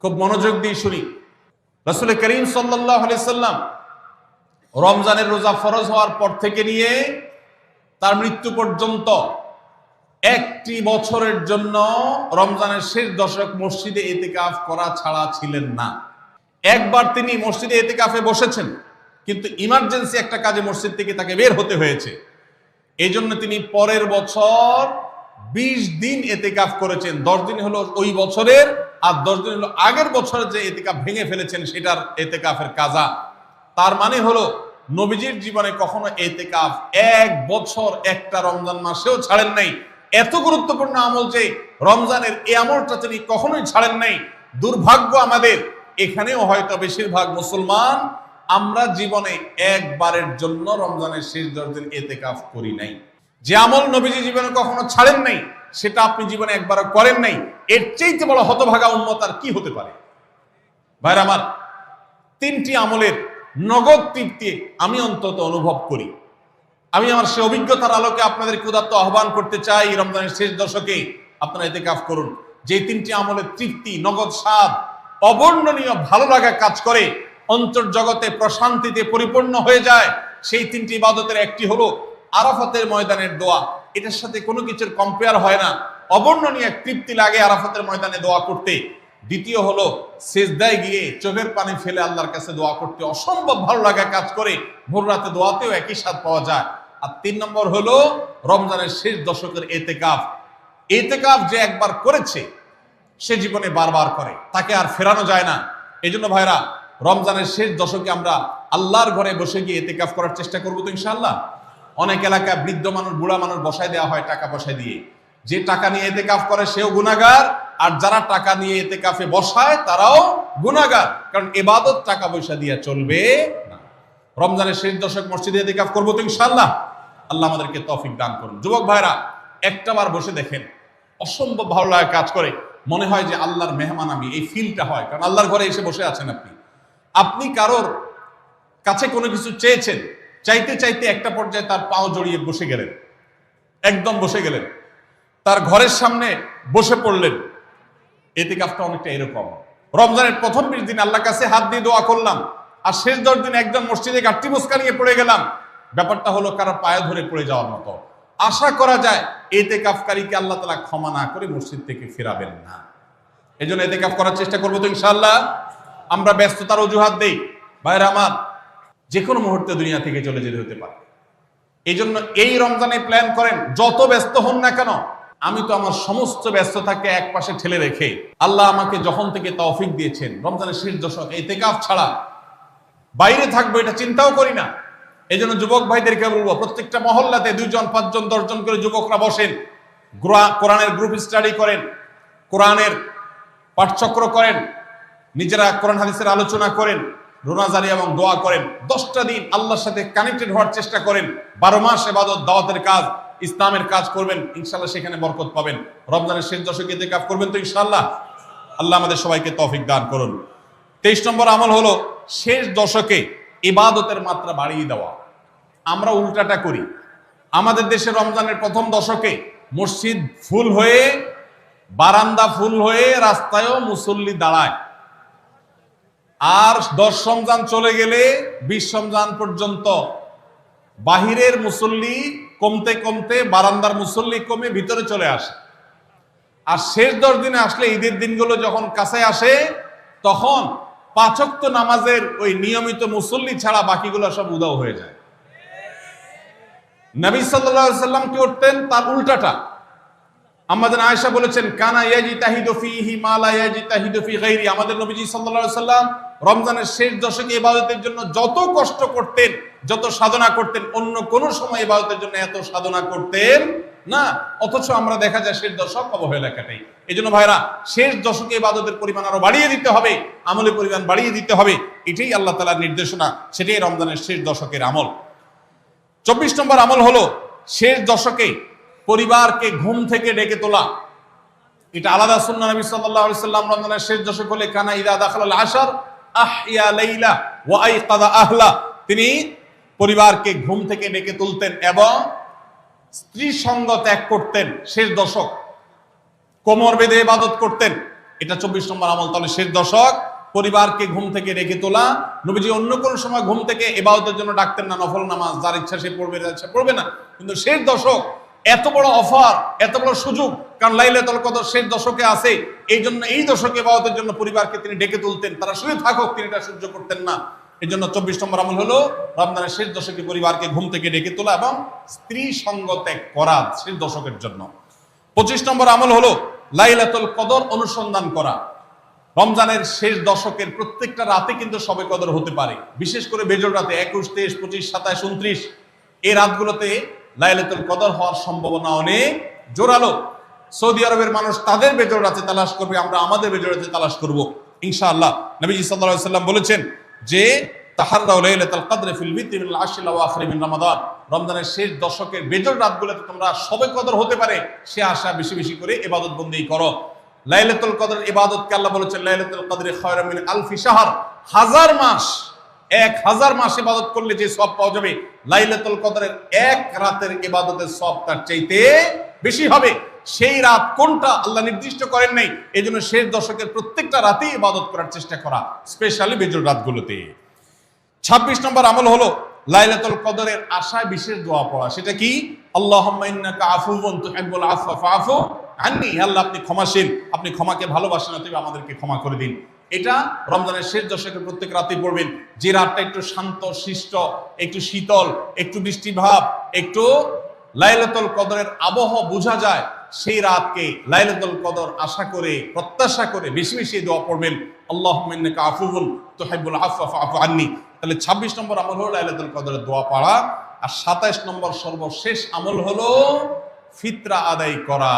খুব মনোযোগ দিয়ে শুনি। রাসূল করিম সাল্লাল্লাহু আলাইহি সাল্লাম রমজানের রোজা ফরজ হওয়ার পর থেকে নিয়ে তার মৃত্যু পর্যন্ত 1টি বছরের জন্য রমজানের শেষ দশক মসজিদে ইতিকাফ করা ছাড়া ছিলেন না। একবার তিনি মসজিদে ইতিকাফে বসেছেন, কিন্তু ইমার্জেন্সি একটা কাজে মসজিদ থেকে তাকে বের হতে হয়েছে। এই জন্য তিনি পরের বছর 20 দিন ইতিকাফ করেছেন। 10 দিন হলো ওই বছরের, আর 10 দিন হলো আগের বছরের যে ইতিকাফ ভেঙে ফেলেছেন সেটার ইতিকাফের কাজা। তার মানে হলো নবীজির জীবনে কখনো ইতিকাফ এক বছর একটা রমজান মাসেও ছাড়েন নাই। এত গুরুত্বপূর্ণ আমল যে রমজানের এই আমলটা তিনি কখনোই ছাড়েন নাই। দুর্ভাগ্য আমাদের, এখানেও হয়তো বেশিরভাগ মুসলমান আমরা জীবনে একবারের জন্য রমজানের শেষ 10 দিন ইতিকাফ করি নাই। যে আমল নবীজি জীবনে কখনো ছাড়েন নাই সেটা আপনি জীবনে একবারও করেন নাই, এর চাইতে বড় হতভাগা উম্মত আর কি হতে পারে? ভাইরা আমার, 3টি আমলের নগদ তৃপ্তি আমি অন্তত অনুভব করি। আমি আমার সে অভিজ্ঞতার আলোকে আপনাদের উদাত্ত আহ্বান করতে চাই, রমজানের শেষ দশকে আপনারা ইতিকাফ করুন। যে 3টি আমলের তৃপ্তি, নগদ স্বাদ, অবর্ণনীয় ভালো লাগা কাজ করে, অন্তর্জগতে প্রশান্তিতে পরিপূর্ণ হয়ে যায়, সেই 3টি ইবাদতের একটি হলো আরাফাতের ময়দানের দোয়া। এটার সাথে কোনো কিছুর কম্পেয়ার হয় না। অবর্ণনীয় এক তৃপ্তি লাগে আরাফাতের ময়দানে দোয়া করতে। দ্বিতীয় হলো সিজদায় গিয়ে চোখের পানি ফেলে আল্লাহর কাছে দোয়া করতে অসম্ভব ভালো লাগা কাজ করে, ভোর রাতে দোয়াতেও একই স্বাদ পাওয়া যায়। আর 3 নম্বর হলো রমজানের শেষ দশকের ইতিকাফ। ইতিকাফ যে একবার করেছে সে জীবনে বারবার করে, তাকে আর ফেরানো যায় না। এই জন্য ভাইরা, রমজানের শেষ দশকে আমরা আল্লাহর ঘরে বসে গিয়ে ইতিকাফ করার চেষ্টা করবো তো ইনশাআল্লাহ। অনেক এলাকায় বৃদ্ধ মানুষ, বুড়া মানুষ বসায় দেওয়া হয় টাকা পয়সা দিয়ে। যে টাকা নিয়ে ইতিকাফ করে সেও গুনাহগার, আর যারা টাকা নিয়ে ইতিকাফে বসায় তারাও গুনাহগার, কারণ ইবাদত টাকা পয়সা দিয়ে চলবে না। রমজানের শেষ দশক মসজিদে ইতিকাফ করবো তো ইনশাআল্লাহ। আল্লাহ আমাদেরকে তৌফিক দান করুন। যুবক ভাইরা, একটাবার বসে দেখেন, অসম্ভব ভালো লাগে কাজ করে, মনে হয় যে আল্লাহর মেহমান আমি, এই ফিলটা হয়। কারণ আল্লাহর ঘরে এসে বসে আছেন আপনি কারোর কাছে কোনো কিছু চেয়েছেন, চাইতে চাইতে একটা পর্যায়ে তার পাও জড়িয়ে বসে গেলেন, একদম বসে গেলেন, তার ঘরের সামনে বসে পড়লেন। ইতিকাফটা অনেকটা এরকম। রমজানের প্রথম 20 দিন আল্লাহর কাছে হাত দিয়ে দোয়া করলাম, আর শেষ 10 দিন একজন মসজিদে গাঁটটি মুস্কা নিয়ে পড়ে গেলাম। ব্যাপারটা হলো কারো পায়ে ধরে পড়ে যাওয়ার মতো। আশা করা যায় ইতিকাফকারীকে আল্লাহ তাআলা ক্ষমা না করে মসজিদ থেকে ফেরাবেন না। এই জন্য ইতিকাফ করার চেষ্টা করবো তো ইনশাআল্লাহ। আমরা ব্যস্ততার অজুহাত দেই। ভাইরা আমার, যে কোনো মুহূর্তে দুনিয়া থেকে চলে যেতে হতে পারে। এই জন্য এই রমজানে প্ল্যান করেন, যত ব্যস্ত হন না কেন। আমি তো আমার সমস্ত ব্যস্ততাকে এক পাশে ঠেলে রেখে, আল্লাহ আমাকে যখন থেকে তৌফিক দিয়েছেন রমজানের শেষ দশক ইতিকাফ ছাড়া বাইরে থাকবো এটা চিন্তাও করি না। এই জন্য যুবক ভাইদেরকে বলবো, প্রত্যেকটা মহল্লাতে 2 জন 5 জন 10 জন করে যুবকরা বসেন, কোরআনের গ্রুপ স্টাডি করেন, কোরআনের পাঠচক্র করেন, নিজেরা কোরআন হাদিসের আলোচনা করেন, রোনাজারি এবং দোয়া করেন। 10টা দিন আল্লাহর সাথে কানেক্টেড হওয়ার চেষ্টা করেন। 12 মাস ইবাদত, দাওয়াতের কাজ, ইসলামের কাজ করবেন, ইনশাআল্লাহ সেখানে বরকত পাবেন। রমজানের শেষ দশকে ইতিকাফ করবেন তো ইনশাআল্লাহ। আল্লাহ আমাদের সবাইকে তৌফিক দান করুন। 23 নম্বর আমল হলো শেষ দশকে ইবাদতের মাত্রা বাড়িয়ে দেওয়া। আমরা উল্টাটা করি। আমাদের দেশে রমজানের প্রথম দশকে মসজিদ ফুল হয়ে, বারান্দা ফুল হয়ে, রাস্তায়ও মুসল্লি দাঁড়ায়। আর 10 রমজান চলে গেলে 20 রমজান পর্যন্ত বাহিরের মুসল্লি কমতে কমতে বারান্দার মুসল্লি কমে ভিতরে চলে আসে। আর শেষ 10 দিনে আসলে, ঈদের দিনগুলো যখন কাছে আসে, তখন 5 ওয়াক্ত নামাজের ওই নিয়মিত মুসল্লি ছাড়া বাকিগুলো সব উধাও হয়ে যায়। নবী সাল্লাল্লাহু আলাইহি সাল্লাম কি করতেন? তার উল্টাটা। আমাদের আয়েশা বলেছেন, কানা ইয়াজিতাহিদু ফীহি মা লা ইয়াজিতাহিদু ফী গায়রি। আমাদের নবীজি সাল্লাল্লাহু আলাইহি সাল্লাম রমজানের শেষ দশকে ইবাদতের জন্য যত কষ্ট করতেন, যত সাধনা করতেন, অন্য কোন সময় ইবাদতের জন্য এত সাধনা করতেন না। অথচ আমরা দেখা যায় শেষ দশক অবহেলাকাটাই। এই জন্য ভাইরা, শেষ দশকে ইবাদতের পরিমাণ আরো বাড়িয়ে দিতে হবে, আমলের পরিমাণ বাড়িয়ে দিতে হবে। এটাই আল্লাহ তাআলার নির্দেশনা, সেটাই রমজানের শেষ দশকের আমল। 24 নম্বর আমল হলো শেষ দশকে পরিবারকে ঘুম থেকে ডেকে তোলা। এটা আলাদা সুন্নাহ। নবী সাল্লাল্লাহু আলাইহি সাল্লাম রমজানের শেষ দশক হলে কানা ইযা দাখালাল আশর আহইয়া লাইলা ওয়া আইকাযা আহলা। তিনি পরিবারকে ঘুম থেকে ডেকে তুলতেন এবং স্ত্রী সঙ্গ ত্যাগ করতেন। শেষ দশক কোমর বেঁধে ইবাদত করতেন। এটা 24 নম্বর আমল। তাহলে শেষ দশক পরিবারকে ঘুম থেকে ডেকে তোলা। নবীজি অন্য কোন সময় ঘুম থেকে ইবাদতের জন্য ডাকতেন না, নফল নামাজ যার ইচ্ছা সে পড়বে, যার ইচ্ছা পড়বে না। কিন্তু শেষ দশক এত বড় অফার, এত বড় সুযোগ, কারণ লাইলাতুল কদর শেষ দশকে আছে। এই জন্য এই দশকে ইবাদতের জন্য পরিবারকে তিনি ডেকে তুলতেন। তারা শুয়ে থাকুক, তিনি এটা সহ্য করতেন না। এই জন্য 24 নম্বর আমল হলো রমজানের শেষ দশকে পরিবারকে ঘুম থেকে ডেকে তোলা এবং স্ত্রী সঙ্গ ত্যাগ করা শেষ দশকের জন্য। 25 নম্বর আমল হলো লাইলাতুল কদর অনুসন্ধান করা। রমজানের শেষ দশকের প্রত্যেকটা রাতে কিন্তু শবে কদর হতে পারে, বিশেষ করে বেজর রাতে 21, 23, 25, 27, 29 এই রাতগুলোতে লাইলাতুল কদর হওয়ার সম্ভাবনা অনেক জোরালো। সৌদি আরবের মানুষ তাদের বেজর রাতে তালাশ করবে, আমরা আমাদের বেজর রাতে তালাশ করব ইনশাআল্লাহ। নবীজি সাল্লাল্লাহু আলাইহি ওয়াসাল্লাম বলেছেন যে তাহাররাউ লাইলাতুল কদর ফিল বিত্রি মিনাল আশরিল আওয়াখির মিন রমাদান, রমজানের শেষ দশকের বেজর রাতগুলোতে তোমরা শবে কদর হতে পারে সে আশা বেশি বেশি করে ইবাদত বন্দেগী করো। লাইলাতুল কদর ইবাদতকে আল্লাহ বলেছেন লাইলাতুল কদরি খায়রুম মিন আলফি শাহর, 1000 মাস, 1000 মাস ইবাদত করলে যে সওয়াব পাওয়া যাবে লাইলাতুল কদরের এক রাতের ইবাদতের সওয়াব তার চাইতে বেশি হবে। সেই রাত কোনটা আল্লাহ নির্দিষ্ট করেন নাই, এজন্য শেষ দশকের প্রত্যেকটা রাতেই ইবাদত করার চেষ্টা করা, স্পেশালি বেজর রাতগুলোতে। 26 নম্বর আমল হলো লাইলাতুল কদরের আশায় বিশেষ দোয়া পড়া। সেটা কি? আল্লাহুম্মা ইন্নাকা আফুউন তুহিব্বুল আফওয়া ফাআফু আন্নী, আল্লাহ আপনি ক্ষমাশীল, আপনি ক্ষমাকে ভালোবাসেন, অতএব আমাদেরকে ক্ষমা করে দিন। এটা রমজানের শেষ দশকের প্রত্যেক রাতেই পড়বেন। যে রাতটা একটু শান্ত শিষ্ট, একটু শীতল, একটু বৃষ্টিভাব, একটু লাইলাতুল কদরের আবহাওয়া বোঝা যায়, সেই রাতকে লাইলাতুল কদর আশা করে প্রত্যাশা করে বেশি বেশি দোয়া পড়বেন, আল্লাহুম্মা ইন্নাকা আফুউন তুহিব্বুল আফওয়া ফাআফু আন্নী। তাহলে 26 নম্বর আমল হলো লাইলাতুল কদরের দোয়া পড়া। আর 27 নম্বর সর্বশেষ আমল হলো ফিতরা আদায় করা।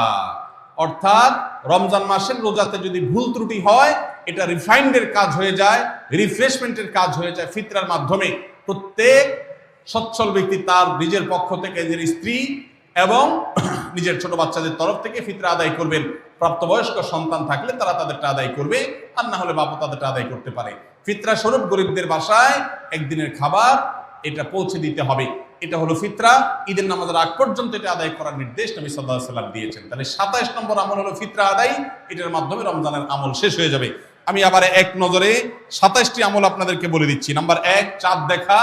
অর্থাৎ রমজান মাসের রোজাতে যদি ভুল ত্রুটি হয়, এটা রিফাইন্ডের কাজ হয়ে যায়, রিফ্রেশমেন্টের কাজ হয়ে যায় ফিতরার মাধ্যমে। প্রত্যেক সচ্ছল ব্যক্তি তার নিজের পক্ষ থেকে, নিজের স্ত্রী এবং নিজের ছোট বাচ্চাদের তরফ থেকে ফিতরা আদায় করবেন। প্রাপ্তবয়স্ক সন্তান থাকলে তারা তাদেরটা আদায় করবে, আর না হলে বাবা তাদেরটা আদায় করতে পারে। ফিতরা স্বরূপ গরিবদের বাসায় একদিনের খাবার এটা পৌঁছে দিতে হবে। এটা হলো ফিতরা। ঈদের নামাজের আগ পর্যন্ত এটা আদায় করার নির্দেশ নবী সাল্লাল্লাহু আলাইহি ওয়াসাল্লাম দিয়েছেন। তাহলে 27 নম্বর আমল হলো ফিতরা আদায়। এটার মাধ্যমে রমজানের আমল শেষ হয়ে যাবে। আমি আবার এক নজরে 27টি আমল আপনাদেরকে বলে দিচ্ছি। নাম্বার 1 চাঁদ দেখা,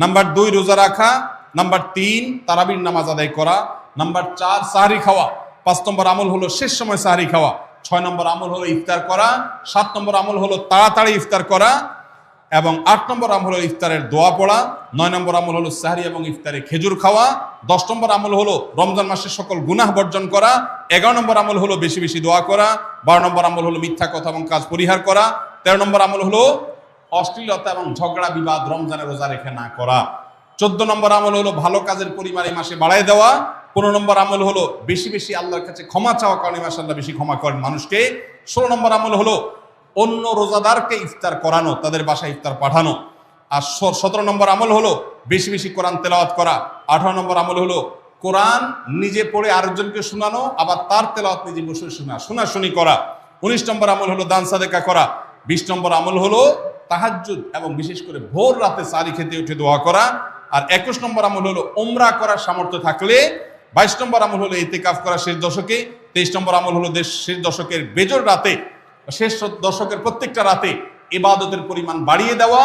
নাম্বার 2 রোজা রাখা, নাম্বার 3 তারাবির নামাজ আদায় করা, নাম্বার 4 সাহরি খাওয়া, 5 নম্বর আমল হলো শেষ সময় সাহরি খাওয়া, 6 নম্বর আমল হলো ইফতার করা, 7 নম্বর আমল হলো তাড়াতাড়ি ইফতার করা, এবং 8 নম্বর আমল হলো ইফতারের দোয়া পড়া, 9 নম্বর আমল হলো সাহরি এবং ইফতারে খেজুর খাওয়া, 10 নম্বর আমল হলো রমজান মাসের সকল গুনাহ বর্জন করা, 11 নম্বর আমল হলো বেশি বেশি দোয়া করা, 12 নম্বর আমল হলো মিথ্যা কথা এবং কাজ পরিহার করা, 13 নম্বর আমল হলো অশ্লীলতা এবং ঝগড়া বিবাদ রমজানের রোজা রেখে না করা, 14 নম্বর আমল হলো ভালো কাজের পরিমাণ এই মাসে বাড়ায় দেওয়া, 15 নম্বর আমল হলো বেশি বেশি আল্লাহর কাছে ক্ষমা চাওয়া, কারণ এই মাসে আল্লাহ বেশি ক্ষমা করেন মানুষকে, 16 নম্বর আমল হলো অন্য রোজাদারকে ইফতার করানো, তাদের বাসায় ইফতার পাঠানো, আর 17 নম্বর আমল হলো বেশি বেশি কোরআন তেলাওয়াত করা, 18 নম্বর আমল হলো কোরআন নিজে পড়ে আরেকজনকে শোনানো, আবার তার তেলাওয়াত নিজে বসে শোনাশুনি করা, 19 নম্বর আমল হলো দান সাদেকা করা, 20 নম্বর আমল হলো তাহাজ্জুদ এবং বিশেষ করে ভোর রাতে সারি খেতে উঠে দোয়া করা, আর 21 নম্বর আমল হলো উমরা করার সামর্থ্য থাকলে, 22 নম্বর আমল হলো ইতিকাফ করা শেষ দশকে, 23 নম্বর আমল হলো শেষ দশকের বেজর রাতে, শেষ দশকের প্রত্যেকটা রাতে ইবাদতের পরিমাণ বাড়িয়ে দেওয়া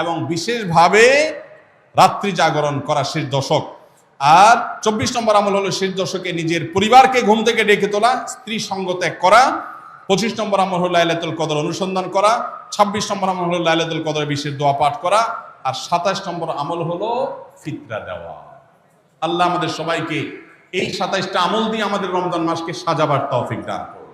এবং বিশেষভাবে রাত্রি জাগরণ করা শেষ দশক, আর 24 নম্বর আমল হলো শেষ দশকে নিজের পরিবারকে ঘুম থেকে ডেকে তোলা, স্ত্রী সঙ্গ ত্যাগ করা, 25 নম্বর আমল হলো লাইলাতুল কদর অনুসন্ধান করা, 26 নম্বর আমল হলো লাইলাতুল কদরের বিশেষ দোয়া পাঠ করা, আর 27 নম্বর আমল হলো ফিতরা দেওয়া। আল্লাহ আমাদের সবাইকে এই 27টা আমল দিয়ে আমাদের রমজান মাসকে সাজাবার তৌফিক দান করুন।